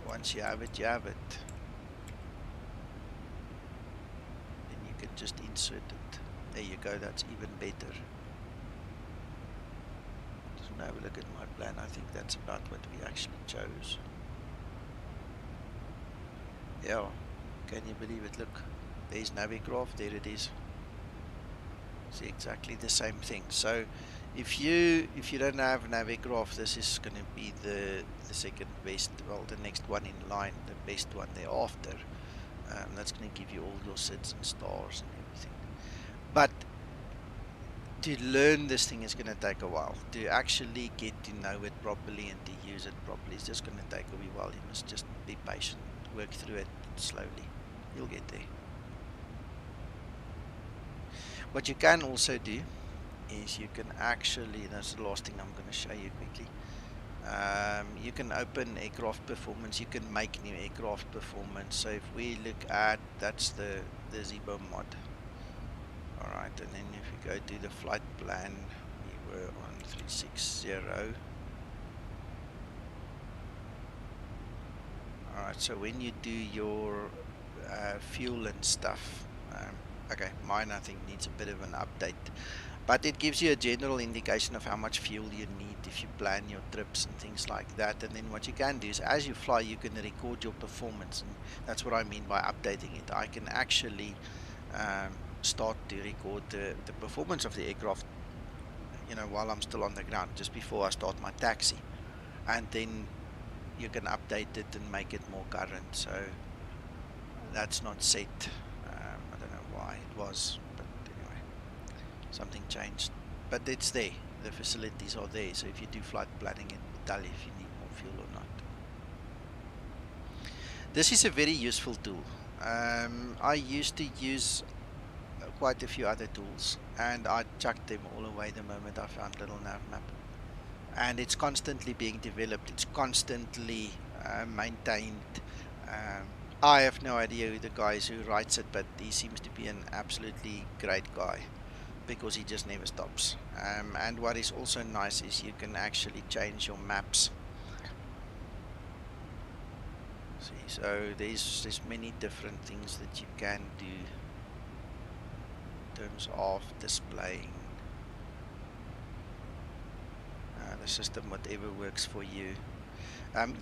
once you have it, you have it. Then you can just insert it. There you go, that's even better. Have a look at my plan. I think that's about what we actually chose. Yeah, can you believe it? Look, there's Navigraph, there it is. See, exactly the same thing. So if you don't have Navigraph, this is going to be the second best, well, the next one in line, the best one thereafter. That's going to give you all your SUDDZ and stars and everything. But to learn this thing is going to take a while. To actually get to know it properly and to use it properly is just going to take a wee while. You must just be patient, work through it slowly. You'll get there. What you can also do is you can actually, that's the last thing I'm going to show you quickly. You can open aircraft performance. You can make new aircraft performance. So if we look at, that's the Zibo mod. Alright, and then if you go to the flight plan, we were on 360. Alright, so when you do your fuel and stuff, okay, mine I think needs a bit of an update, but it gives you a general indication of how much fuel you need if you plan your trips and things like that. And then what you can do is, as you fly, you can record your performance, and that's what I mean by updating it. I can actually start to record the performance of the aircraft, you know, while I'm still on the ground, just before I start my taxi, and then you can update it and make it more current. So that's not set. I don't know why. VI. It was, but anyway, something changed. But it's there. The facilities are there. So if you do flight planning, it will tell you if you need more fuel or not. This is a very useful tool. I used to use quite a few other tools, and I chucked them all away the moment I found Little Nav Map. And it's constantly being developed. It's constantly maintained. I have no idea who the guy is who writes it, but he seems to be an absolutely great guy because he just never stops. And what is also nice is you can actually change your maps. See, so there's many different things that you can do in terms of displaying the system, whatever works for you.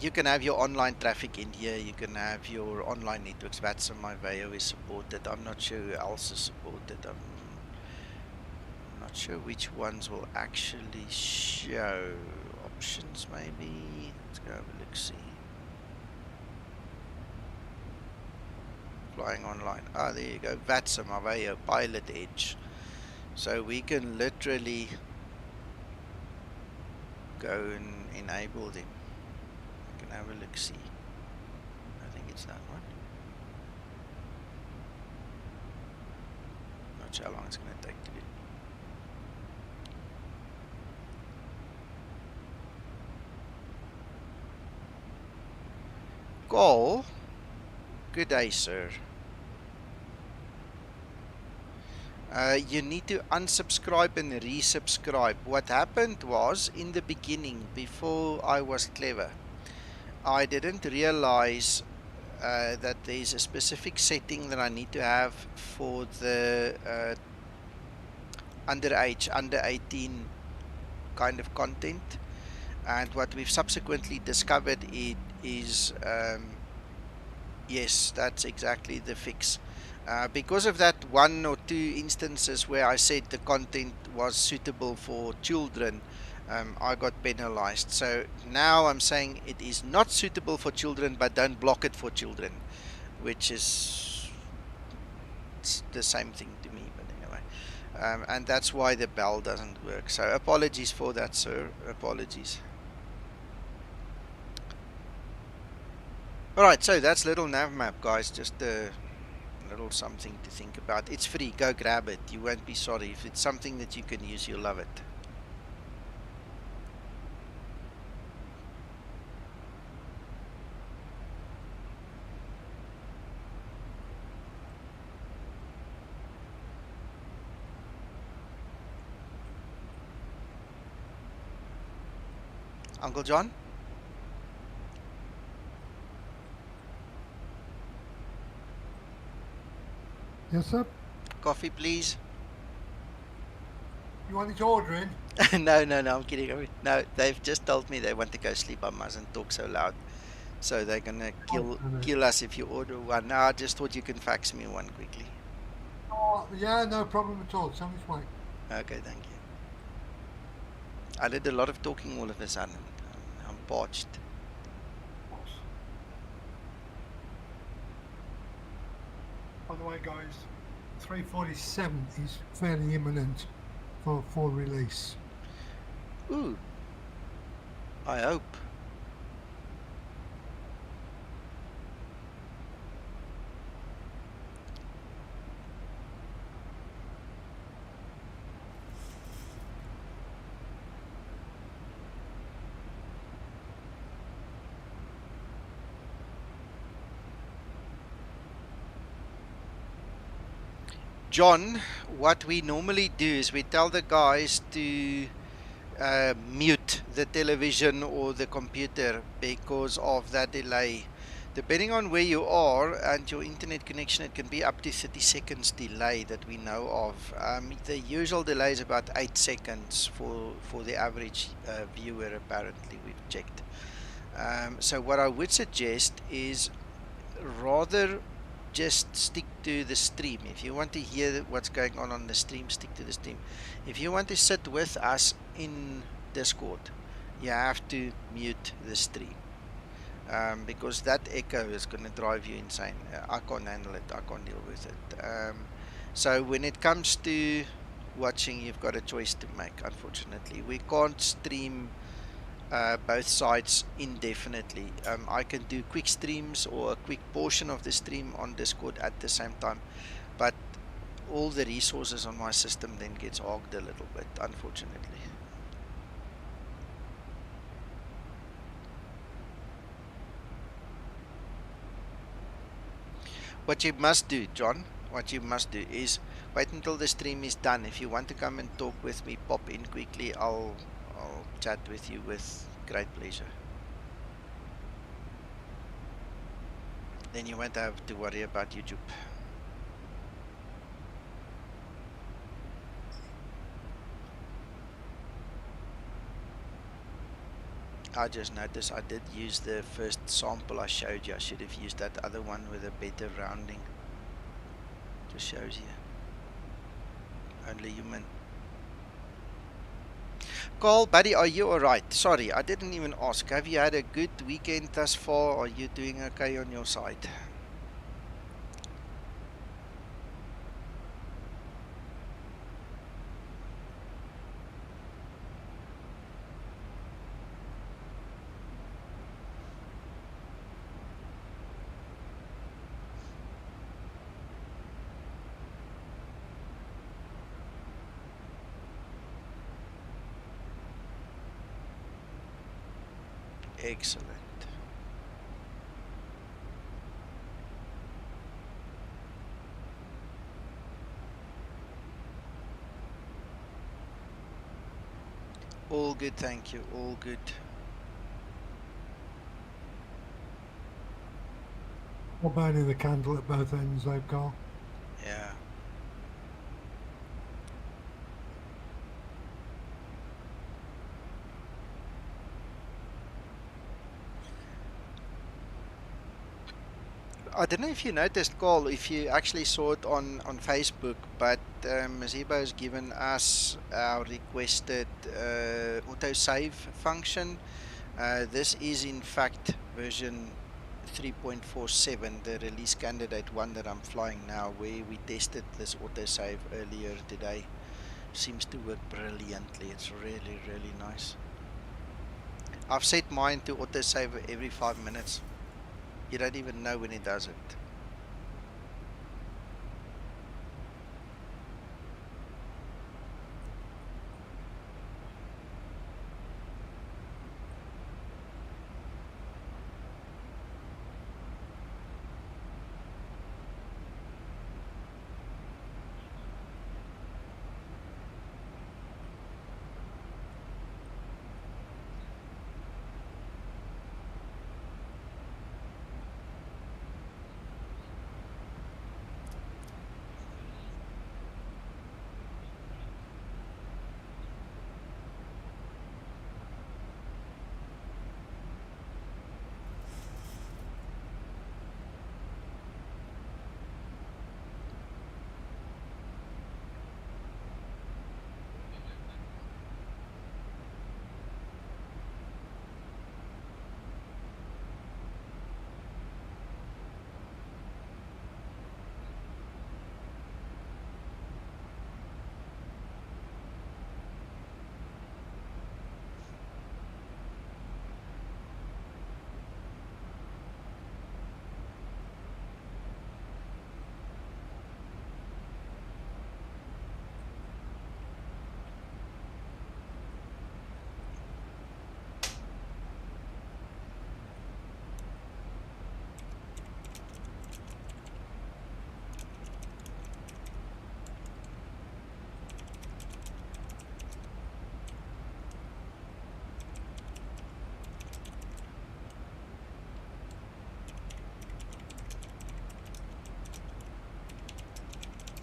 You can have your online traffic in here. You can have your online networks. VATSIM VA is supported. I'm not sure who else is supported. I'm not sure which ones will actually show. Options maybe. Let's go have a look. See. Flying online. Ah, there you go. VATSIM VA Pilot Edge. So we can literally go and enable them. We can have a look. See. I think it's that one. Not sure how long it's going to take to do. Call. Good day, sir. You need to unsubscribe and resubscribe. What happened was, in the beginning, before I was clever, I didn't realize that there's a specific setting that I need to have for the underage, under 18 kind of content. And what we've subsequently discovered is yes, that's exactly the fix. Because of that 1 or 2 instances where I said the content was suitable for children, I got penalized. So now I'm saying it is not suitable for children, but don't block it for children, which is the same thing to me, but anyway. And that's why the bell doesn't work. So apologies for that, sir. Apologies. Alright, so that's Little Nav Map, guys. Just a little something to think about. It's free. Go grab it. You won't be sorry. If it's something that you can use, you'll love it. Uncle John? Yes, sir? Coffee, please. You want it ordering? No, I'm kidding. No, they've just told me they want to go sleep. I mustn't talk so loud. So they're gonna kill us if you order one. No, I just thought you can fax me one quickly. Oh, yeah, no problem at all. It's on its way. Okay, thank you. I did a lot of talking all of a sudden. I'm parched. By the way, guys, 347 is fairly imminent for release. Ooh. I hope. John, what we normally do is we tell the guys to mute the television or the computer because of that delay. Depending on where you are and your internet connection, it can be up to 30 seconds delay that we know of. The usual delay is about 8 seconds for the average viewer, apparently, we've checked. So what I would suggest is rather just stick to the stream. If you want to hear what's going on the stream, stick to the stream. If you want to sit with us in Discord, you have to mute the stream, because that echo is going to drive you insane. I can't handle it. I can't deal with it. So when it comes to watching, you've got a choice to make, unfortunately. We can't stream both sides indefinitely. I can do quick streams or a quick portion of the stream on Discord at the same time, but all the resources on my system then gets hogged a little bit, unfortunately. What you must do, John, what you must do is wait until the stream is done. If you want to come and talk with me, pop in quickly. I'll chat with you with great pleasure. Then you won't have to worry about YouTube. I just noticed I did use the first sample I showed you. I should have used that other one with a better rounding. Just shows you. Only human. Carl, buddy, are you alright? Sorry, I didn't even ask. Have you had a good weekend thus far? Are you doing okay on your side? Excellent. All good, thank you. All good. What burning the candle at both ends, though, Carl? Yeah. I don't know if you noticed, Carl, if you actually saw it on Facebook, but Zibo has given us our requested autosave function. This is in fact version 3.47, the release candidate one that I'm flying now, where we tested this autosave earlier today. Seems to work brilliantly. It's really, really nice. I've set mine to autosave every 5 minutes. You don't even know when it does it.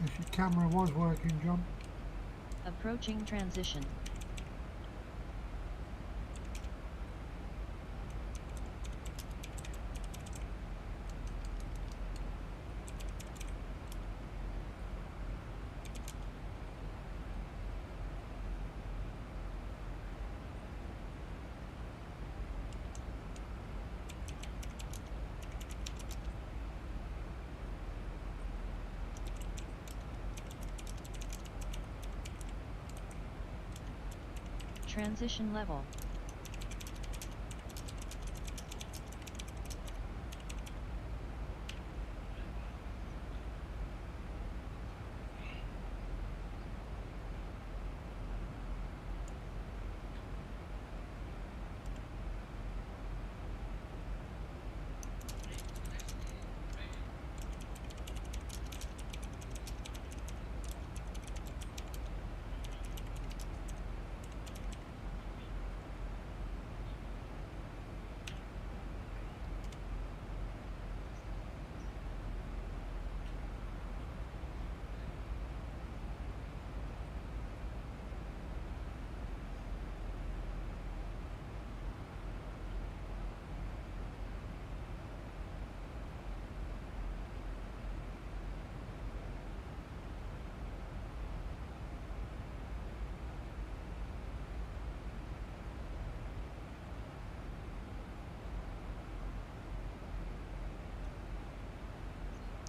If your camera was working, John. Approaching transition. transition level.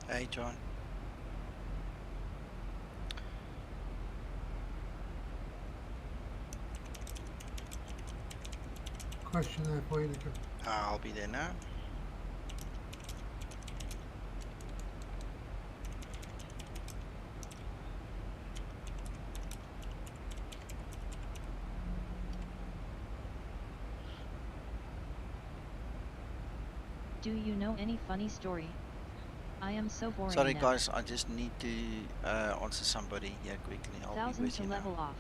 Hey, John. Question there for you, Nico. I'll be there now. Do you know any funny story? I am so boring. Sorry now. guys, I just need to answer somebody here quickly. I'll be Thousand with to you level now. off.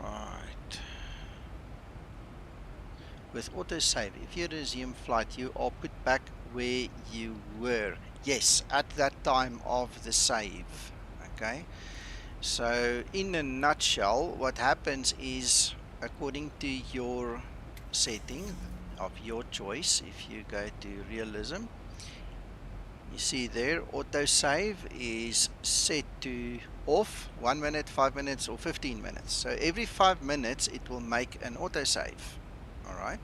Right. With autosave, if you resume flight, you are put back where you were. Yes, at that time of the save. Okay. So in a nutshell, what happens is, according to your setting of your choice, if you go to realism, you see there autosave is set to off 1 minute, 5 minutes or 15 minutes. So every 5 minutes it will make an autosave. Alright.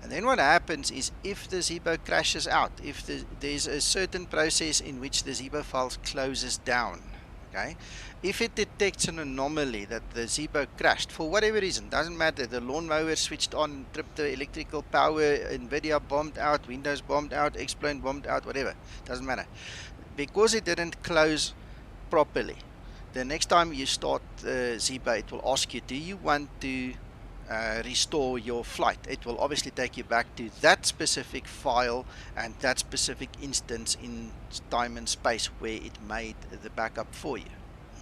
And then what happens is, if the Zibo crashes out, if there's a certain process in which the Zibo file closes down, okay, if it detects an anomaly that the Zibo crashed for whatever reason, doesn't matter, the lawnmower switched on, tripped the electrical power, NVIDIA bombed out, Windows bombed out, X-Plane bombed out, whatever, doesn't matter, because it didn't close properly, the next time you start Zibo, it will ask you, do you want to restore your flight? It will obviously take you back to that specific file and that specific instance in time and space where it made the backup for you.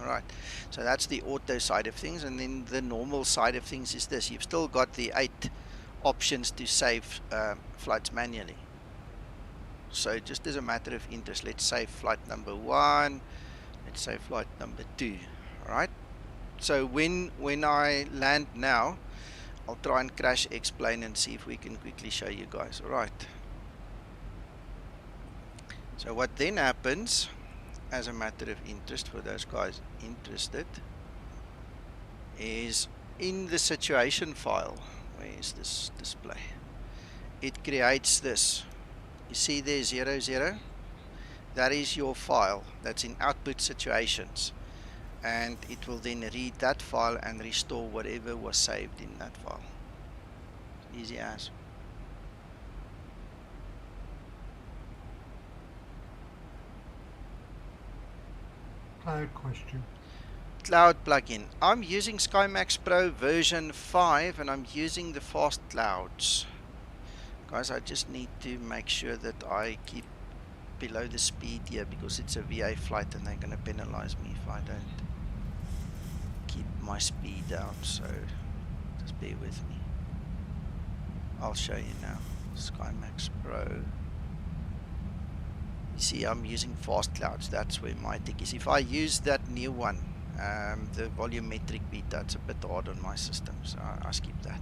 Alright, so that's the auto side of things, and then the normal side of things is this. You've still got the 8 options to save flights manually. So just as a matter of interest, let's save flight number 1, let's save flight number 2. Alright, so when I land now, I'll try and crash X-Plane and see if we can quickly show you guys. Alright. So what then happens, as a matter of interest for those guys interested, is in the situation file, where is this display? It creates this. You see there 00? That is your file. That's in output situations. And it will then read that file and restore whatever was saved in that file. Easy as. Cloud question. Cloud plugin. I'm using Skymatix Pro version 5 and I'm using the fast clouds. Guys, I just need to make sure that I keep below the speed here because it's a VA flight and they're going to penalize me if I don't keep my speed down, so just bear with me. I'll show you now. Skymatix Pro. You see, I'm using fast clouds. That's where my tick is. If I use that new one, the volumetric beta, it's a bit hard on my system, so I skip that.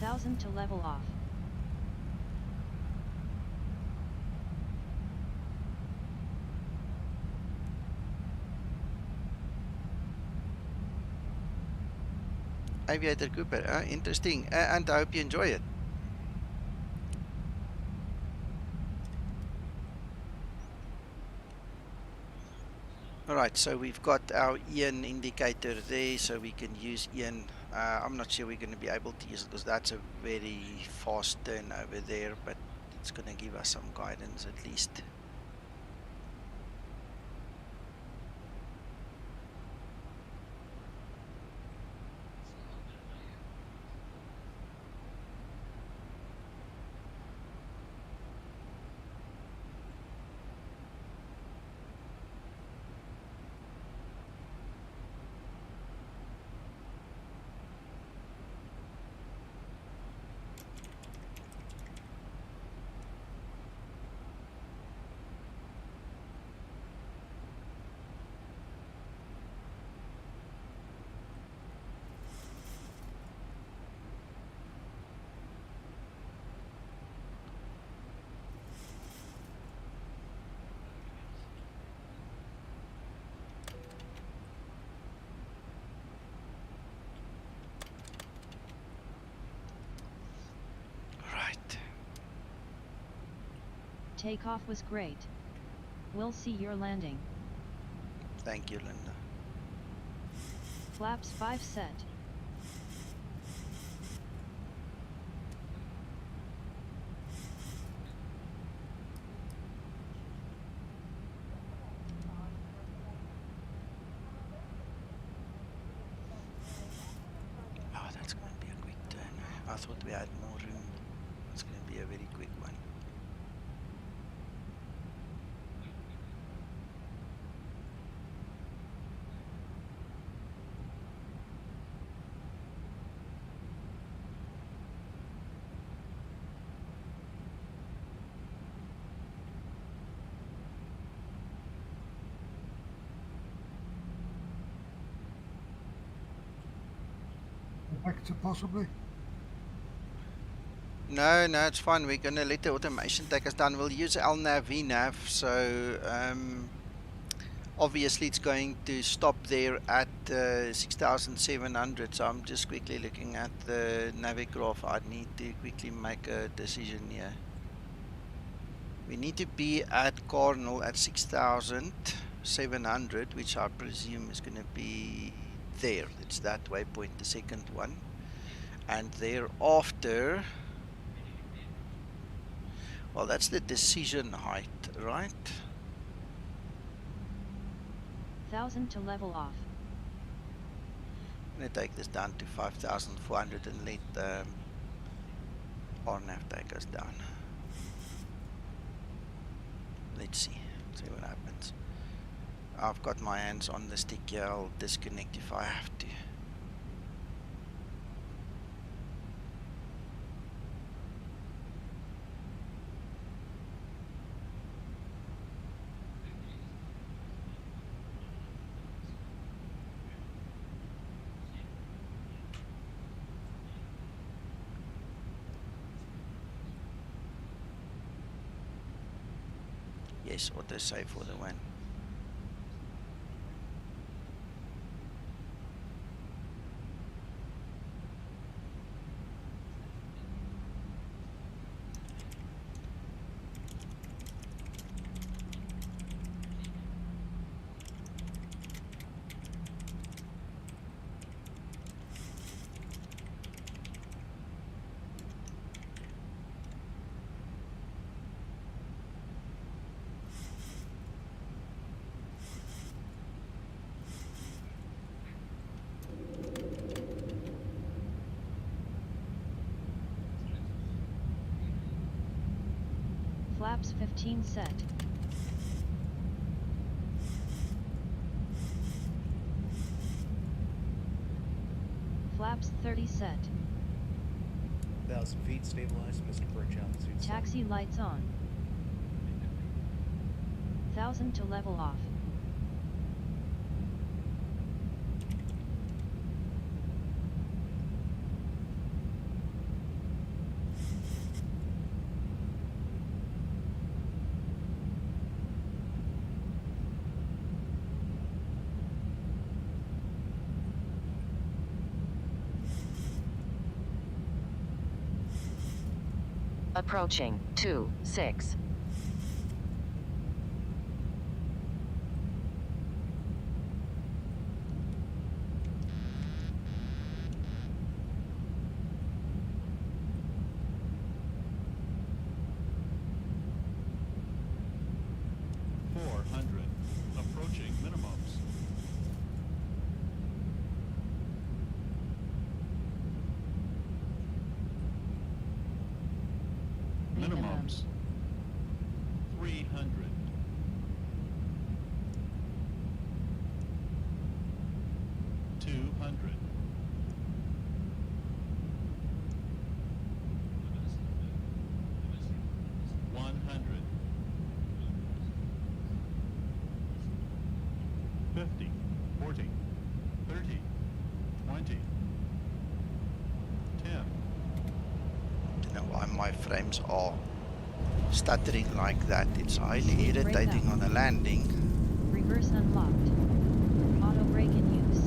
1000 to level off. Aviator Cooper, interesting, and I hope you enjoy it. Alright, so we've got our EN indicator there, so we can use EN. I'm not sure we're going to be able to use it because that's a very fast turn over there, but it's going to give us some guidance at least. Takeoff was great. We'll see your landing. Thank you, Linda. Flaps 5 set. Oh, that's going to be a quick turn. I thought we had more room. It's going to be a very quick one. Back to possibly. No, it's fine. We're going to let the automation take us down. We'll use LNAV, VNAV. So obviously it's going to stop there at 6,700. So I'm just quickly looking at the Navigraph. I need to quickly make a decision here. We need to be at Cardinal at 6,700, which I presume is going to be there. It's that waypoint, the second one. And thereafter, well, that's the decision height, right? 1000 to level off. I'm going to take this down to 5,400 and let RNAV take us down. Let's see what happens. I've got my hands on the stick here. I'll disconnect if I have to. Yes, auto save for the win. Flaps 15 set. Flaps 30 set. 1,000 feet, stabilized, Mr. Birch altitude. Taxi lights on. 1000 to level off. Approaching 26. Approaching minimums. Minimums. 300. $200. 100. 50, 40, 30, 20, 10. I don't know why my frames are stuttering like that. It's highly irritating on a landing. Reverse unlocked. Auto brake in use.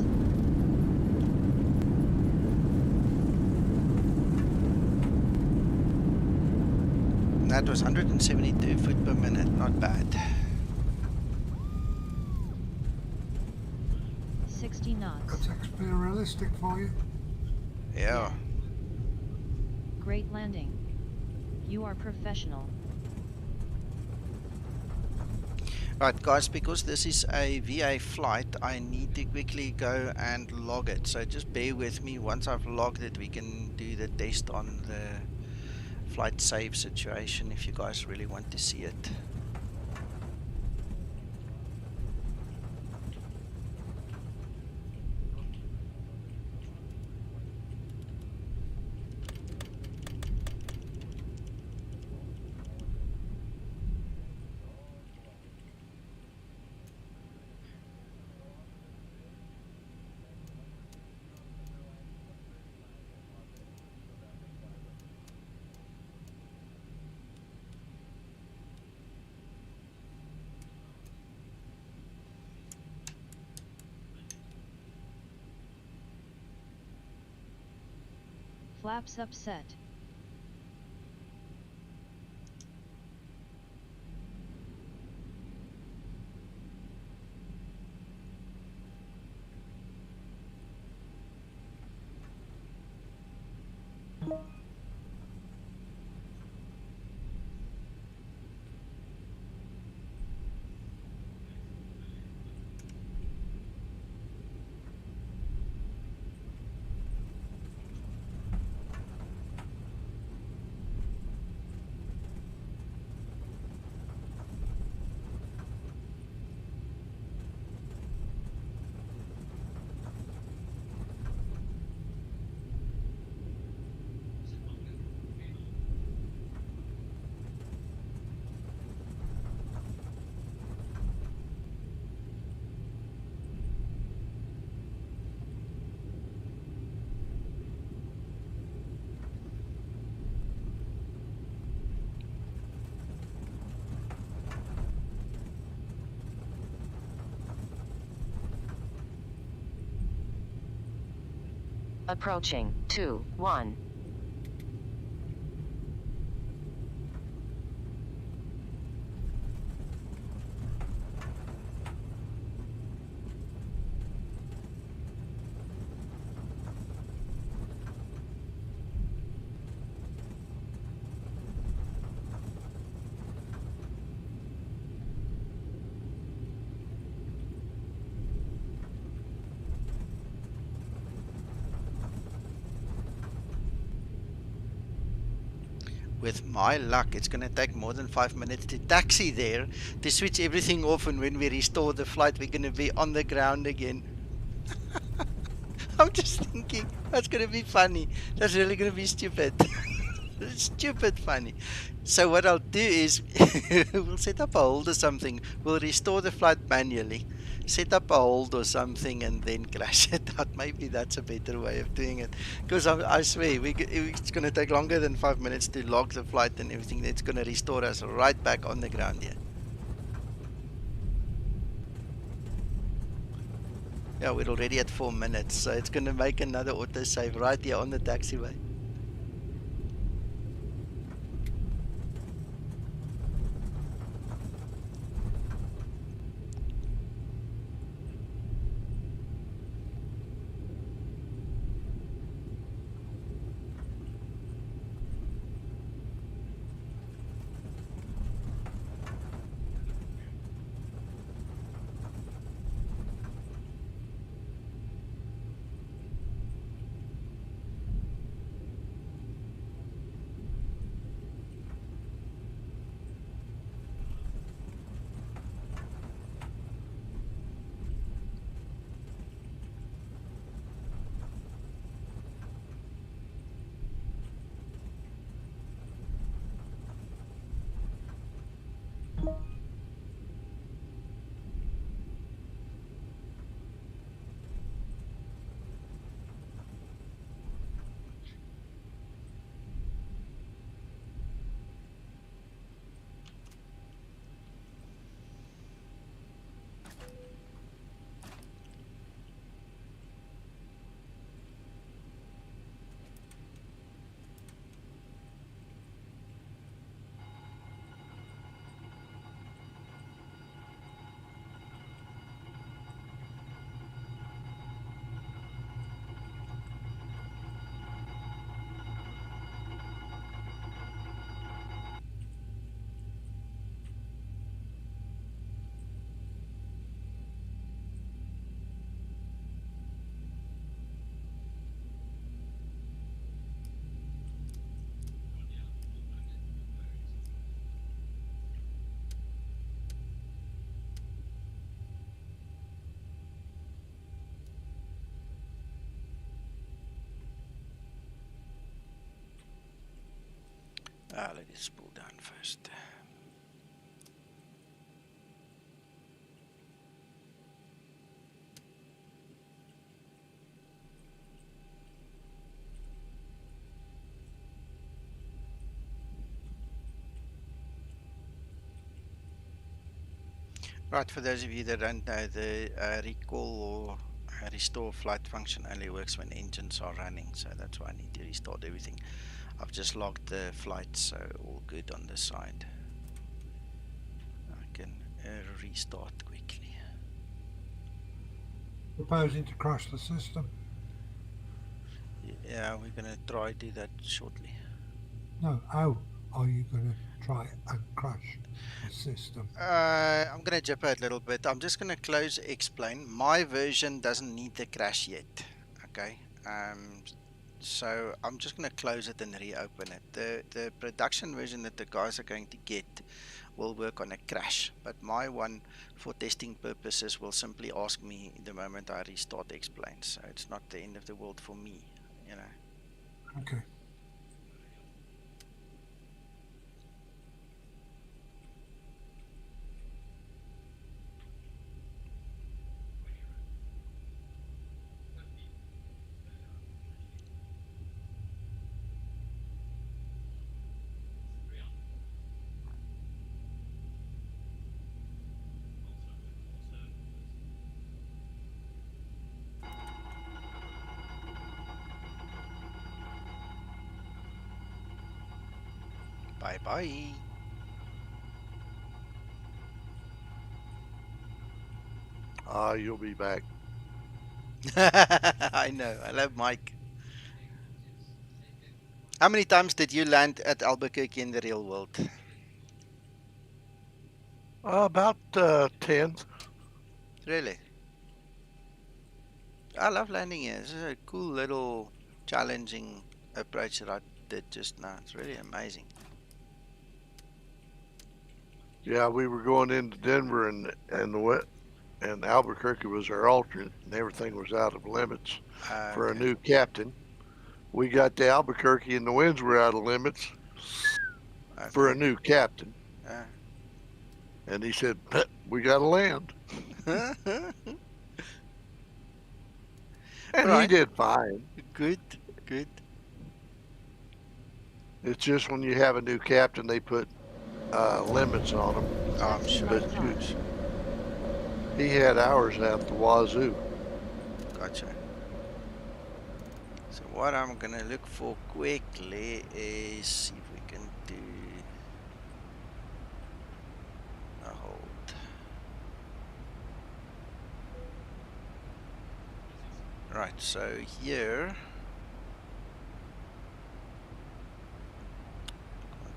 And that was 172 foot per minute, not bad. 60 knots. That's actually realistic for you. Yeah. Great landing. You are professional. Right guys, because this is a VA flight, I need to quickly go and log it. So just bear with me. Once I've logged it, we can do the test on the flight save situation if you guys really want to see it. Flaps upset. Approaching 2-1. With my luck, it's going to take more than 5 minutes to taxi there, to switch everything off, and when we restore the flight, we're going to be on the ground again. I'm just thinking, that's going to be funny. That's really going to be stupid. Stupid funny. So what I'll do is, we'll set up a hold or something. We'll restore the flight manually, set up a hold or something, and then crash it out. Maybe that's a better way of doing it, because I swear it's going to take longer than 5 minutes to log the flight and everything. It's going to restore us right back on the ground here. Yeah, we're already at 4 minutes, so it's going to make another autosave right here on the taxiway. Let us pull down first. Right, for those of you that don't know, the recall or restore flight function only works when engines are running, so that's why I need to restart everything. I've just logged the flight, so all good on this side. I can restart quickly. Proposing to crash the system? Yeah, we're gonna try to do that shortly. No, how are you going to try and crash the system? I'm gonna jump out a little bit. I'm just gonna close explain. My version doesn't need the crash yet. Okay. So I'm just gonna close it and reopen it. The production version that the guys are going to get will work on a crash, but my one for testing purposes will simply ask me the moment I restart explain. So it's not the end of the world for me, you know. Okay. Bye bye. You'll be back. I know. I love Mike. How many times did you land at Albuquerque in the real world? About 10. Really? I love landing here. This is a cool little challenging approach that I did just now. It's really amazing. Yeah, we were going into Denver and Albuquerque was our alternate, and everything was out of limits for a new captain. We got to Albuquerque and the winds were out of limits for a new captain. And he said, we got to land. And he did fine. Good, good. It's just when you have a new captain, they put limits on him. Oh, I'm sure. But he had hours out the wazoo. Gotcha. So what I'm gonna look for quickly is see if we can do a hold. Right, so here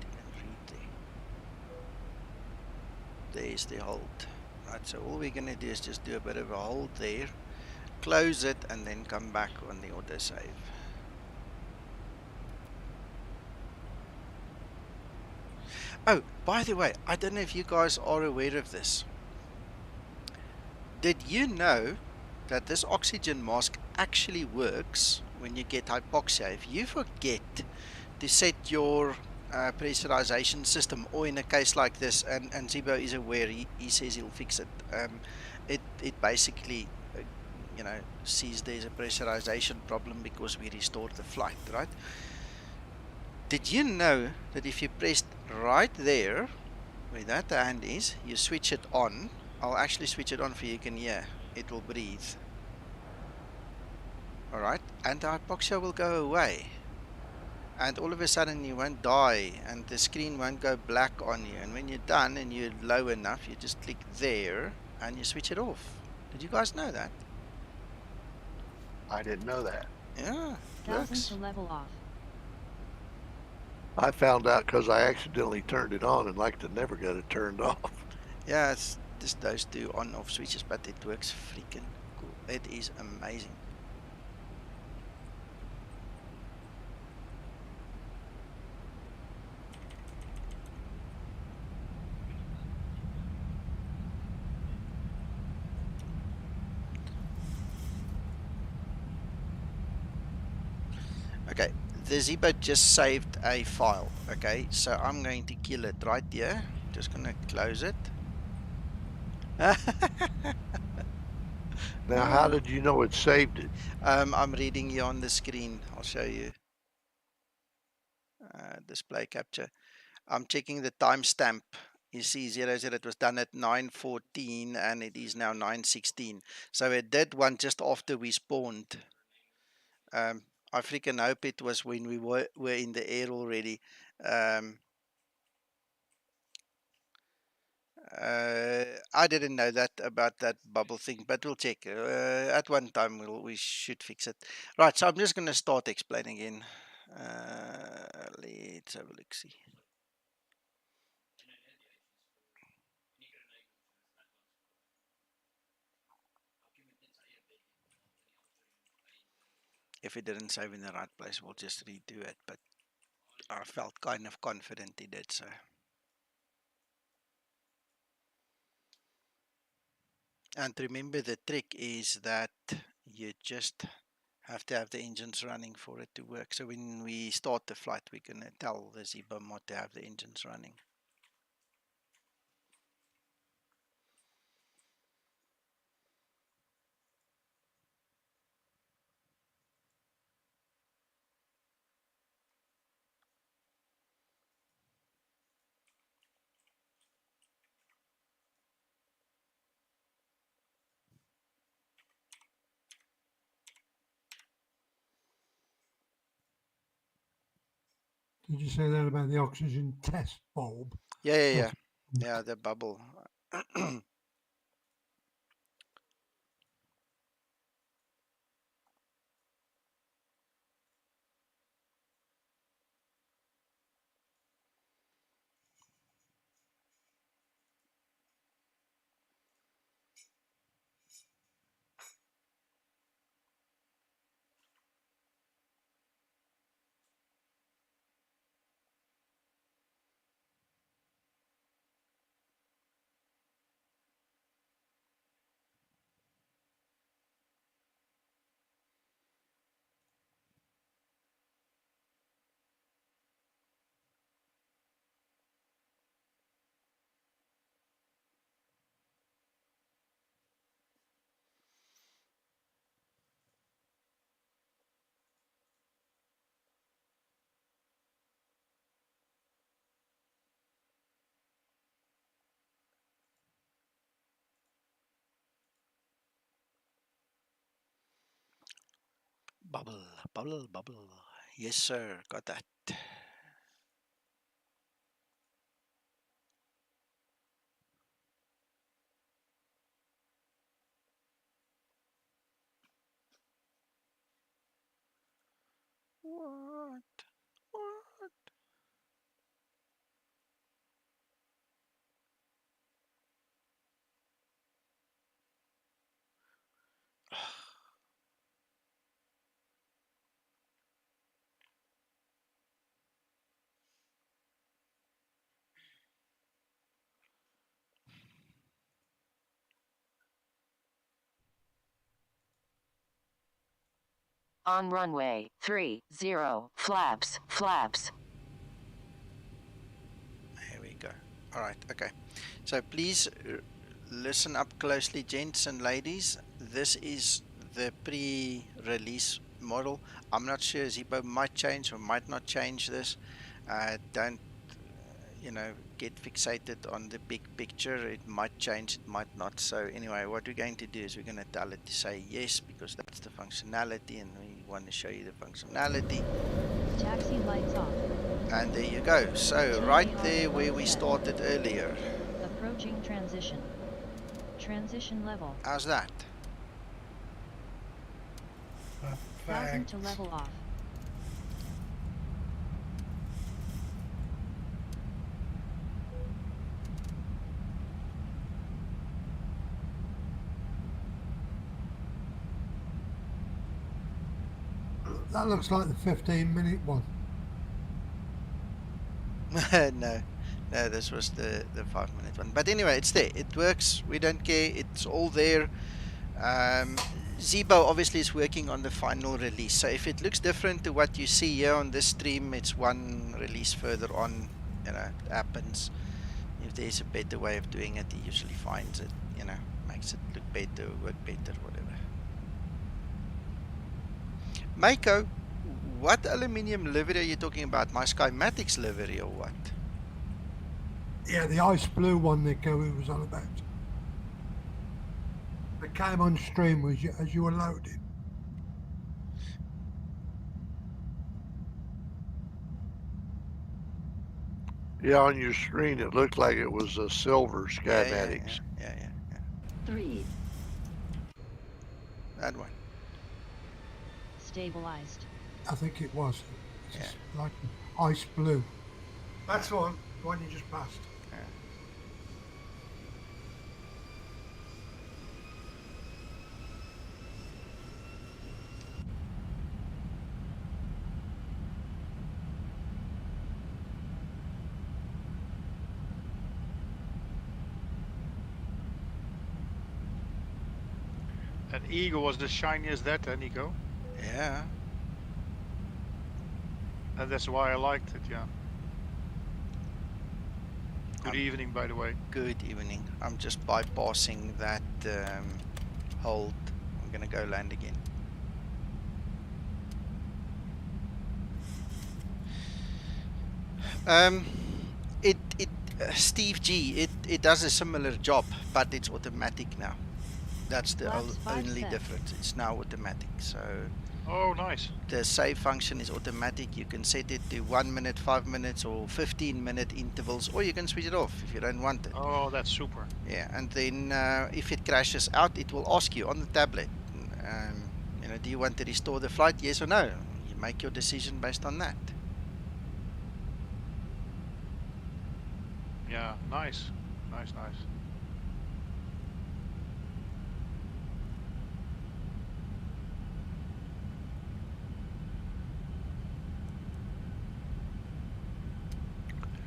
can't even read there. There's the hold. Right, so all we're gonna do is just do a bit of a hold there, close it, and then come back on the autosave. Oh, by the way, I don't know if you guys are aware of this. Did you know that this oxygen mask actually works when you get hypoxia? If you forget to set your pressurization system, or in a case like this, and Zibo is aware, he says he'll fix it. It basically, you know, sees there's a pressurization problem because we restored the flight, right? Did you know that if you pressed right there, where that hand is, you switch it on? I'll actually switch it on for you, you can hear. It will breathe. Alright, and the hypoxia will go away. And all of a sudden you won't die, and the screen won't go black on you. And when you're done and you're low enough, you just click there and you switch it off. Did you guys know that? I didn't know that. Yeah, Thousands to level off. I found out because I accidentally turned it on and like to never get it turned off. Yeah, it's just those two on-off switches, but it works freaking cool. It is amazing. Okay, the Zibo just saved a file. Okay, so I'm going to kill it right here. Just gonna close it. Now, how did you know it saved it? I'm reading you on the screen. I'll show you. Display capture. I'm checking the timestamp. You see 00, it was done at 9:14 and it is now 9:16. So it did one just after we spawned. I freaking hope it was when we were in the air already. I didn't know that about that bubble thing, but we'll check. At one time we should fix it. Right, so I'm just going to start explaining again. Let's have a look, see. If it didn't save in the right place, we'll just redo it, but I felt kind of confident it did so. And remember, the trick is that you just have to have the engines running for it to work. So when we start the flight, we're going to tell the Zibo mod to have the engines running. Did you say that about the oxygen test bulb? Yeah, the bubble. Bubble, bubble, bubble. Yes, sir. Got that. What? What? On runway 30, flaps, flaps. There we go. All right, okay. So please listen up closely, gents and ladies. This is the pre-release model. I'm not sure, Zibo might change or might not change this. Don't, get fixated on the big picture. It might change, it might not. So anyway, what we're going to do is we're going to tell it to say yes, because that's the functionality, and we want to show you the functionality. Taxi lights off. And there you go. So right there where we started earlier. Approaching transition. Transition level. How's that? 1000 to level off. That looks like the 15-minute one. No, this was the 5-minute one. But anyway, it's there. It works. We don't care. It's all there. Zibo obviously is working on the final release, so if it looks different to what you see here on this stream, it's one release further on, you know, it happens. If there's a better way of doing it, he usually finds it, you know, makes it look better, work better, whatever. Mako, what aluminium livery are you talking about? My Skymatix livery or what? Yeah, the ice blue one that Gary was on about. That came on stream as you were loading. Yeah, on your screen it looked like it was a silver Skymatix. Yeah. 3. That one. Stabilized. I think it was. It's Yeah. just like ice blue. That's the one you just passed. Yeah. That eagle was the shiniest that, Nico. Yeah. And that's why I liked it, yeah. Good evening, by the way. Good evening. I'm just bypassing that hold. I'm gonna go land again. Steve G, it does a similar job, but it's automatic now. That's the only difference. It's now automatic. So. Oh, nice. The save function is automatic. You can set it to 1 minute, 5 minutes, or 15-minute intervals, or you can switch it off if you don't want it. Oh, that's super. Yeah, and then if it crashes out, it will ask you on the tablet, you know, do you want to restore the flight? Yes or no? You make your decision based on that. Yeah, nice. Nice.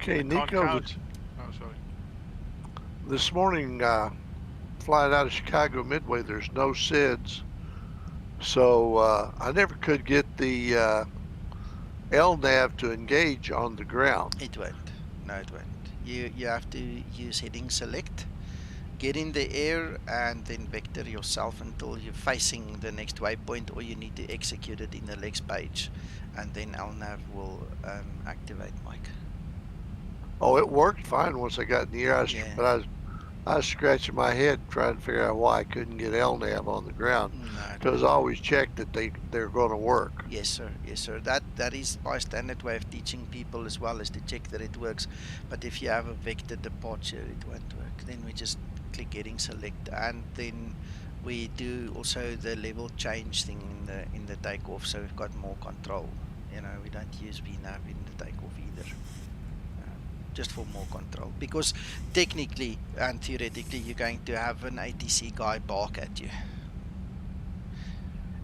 Okay, Nico. Oh, sorry. This morning, flying out of Chicago Midway, there's no SUDDZ, so I never could get the LNAV to engage on the ground. It won't. No, it won't. You have to use heading select, get in the air, and then vector yourself until you're facing the next waypoint, or you need to execute it in the legs page, and then LNAV will activate, Mike. Oh, it worked fine once I got in the air, but I was scratching my head trying to figure out why I couldn't get LNAV on the ground, because I always check that they're going to work. Yes, sir. Yes, sir. That is my standard way of teaching people as well, is to check that it works. But if you have a vector departure, it won't work. Then we just click heading select, and then we do also the level change thing in the takeoff, so we've got more control. You know, we don't use VNAV in the takeoff either. Just for more control, because technically and theoretically you're going to have an ATC guy bark at you,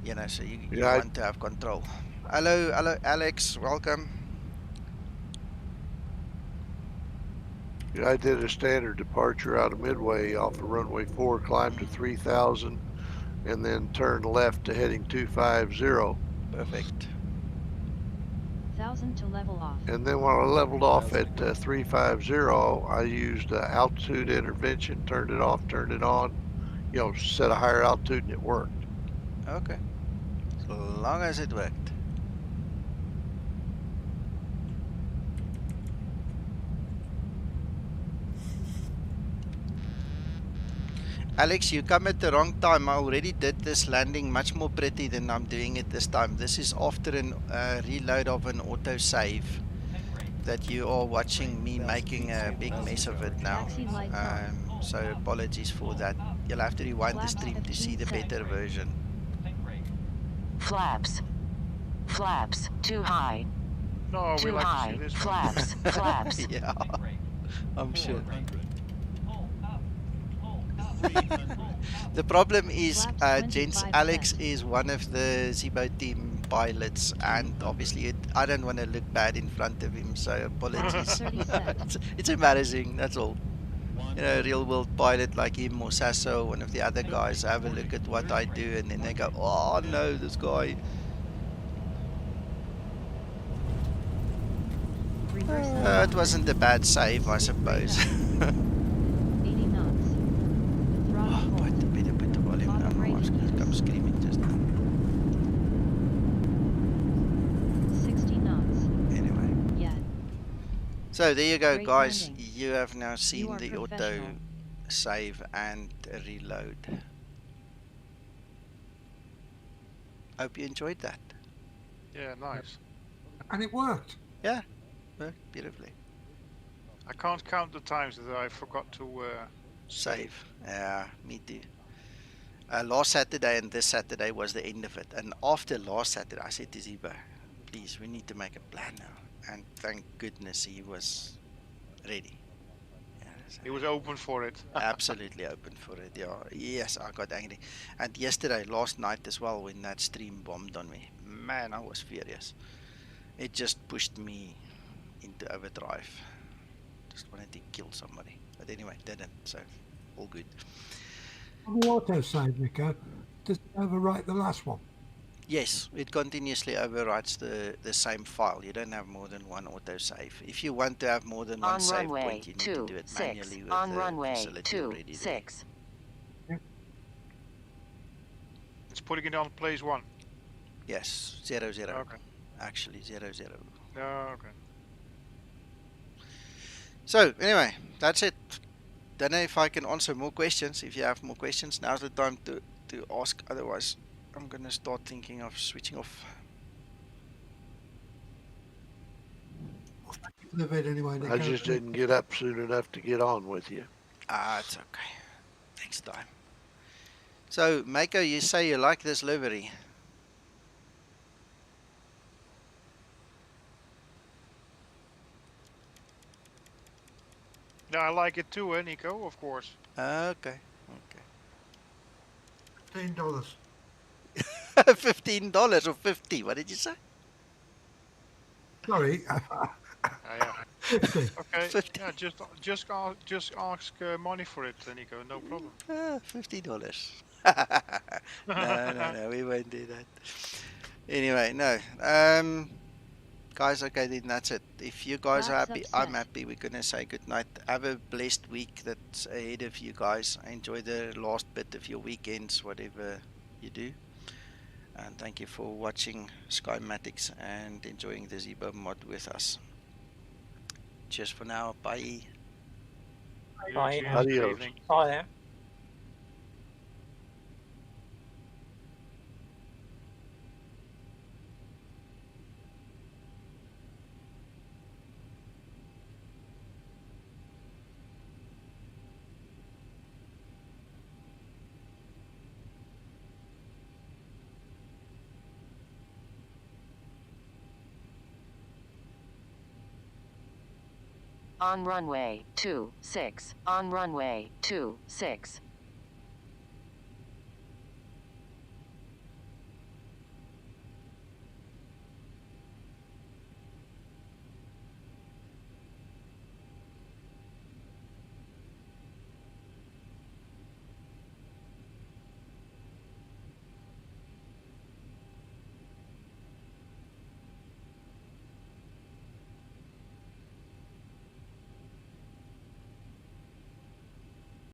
you know, so you want to have control. Hello Alex, welcome. Yeah, I did a standard departure out of Midway off of runway 4, climbed to 3,000, and then turned left to heading 250. Perfect. 1,000 to level off. And then when I leveled off at 350, I used altitude intervention, turned it off, turned it on, you know, set a higher altitude, and it worked. Okay, as long as it worked. Alex, you come at the wrong time. I already did this landing much more pretty than I'm doing it this time. This is after a reload of an autosave that you are watching me making a big mess of it now. So apologies for that. You'll have to rewind the stream to see the better version. Flaps, too high. No, too high. Flaps. Yeah, I'm sure. The problem is, gents, Alex is one of the Zibo team pilots, and obviously I don't want to look bad in front of him, so apologies. It's embarrassing, that's all. you know, real world pilot like him or Sasso, one of the other guys, have a look at what I do, and then they go, oh no, this guy. It wasn't a bad save, I suppose. 80 knots. Throttle full. Better put the volume down. My wife's going to come screaming just now. 60 knots. Anyway. Yeah. So there you go, Great guys. landing. You have now seen the auto professional. save and reload. Hope you enjoyed that. Yeah, nice. And it worked. Yeah, worked beautifully. I can't count the times that I forgot to Save. Yeah, me too. Last Saturday and this Saturday was the end of it. And after last Saturday, I said to Zibo, please, we need to make a plan now. And thank goodness he was ready. Yeah, so He was open for it. absolutely open for it. Yeah. Yes, I got angry. And yesterday, last night as well, when that stream bombed on me, man, I was furious. It just pushed me into overdrive. Just wanted to kill somebody. But anyway, didn't. So, all good. On the autosave, Nico, does it overwrite the last one? Yes, it continuously overwrites the same file. You don't have more than one autosave. If you want to have more than one On save runway point, you need to do it 26. manually with On the runway facility already there. 26. It's putting it on place 1. Yes, 0, 0. Okay. Actually, 0, 0. Okay. So, anyway, that's it. Don't know if I can answer more questions. If you have more questions, now's the time to ask. Otherwise, I'm going to start thinking of switching off. The vid anyway, Nico. I just didn't get up soon enough to get on with you. Ah, it's okay. Next time. So, Mako, you say you like this livery. Yeah, I like it too, Nico, of course. Okay. $15. $15 or 50? What did you say? Sorry. Yeah. 50. Okay. 50. Yeah, just ask money for it, Nico. No problem. $50. No, we won't do that. Anyway, no. Guys, okay, then that's it. If you guys are That's happy, upset. I'm happy. We're gonna say goodnight. Have a blessed week that's ahead of you guys. Enjoy the last bit of your weekends, whatever you do. And thank you for watching Skymatix and enjoying the Zibo mod with us. Cheers for now. Bye. Bye. Adios. Bye there. On runway 26. On runway 26.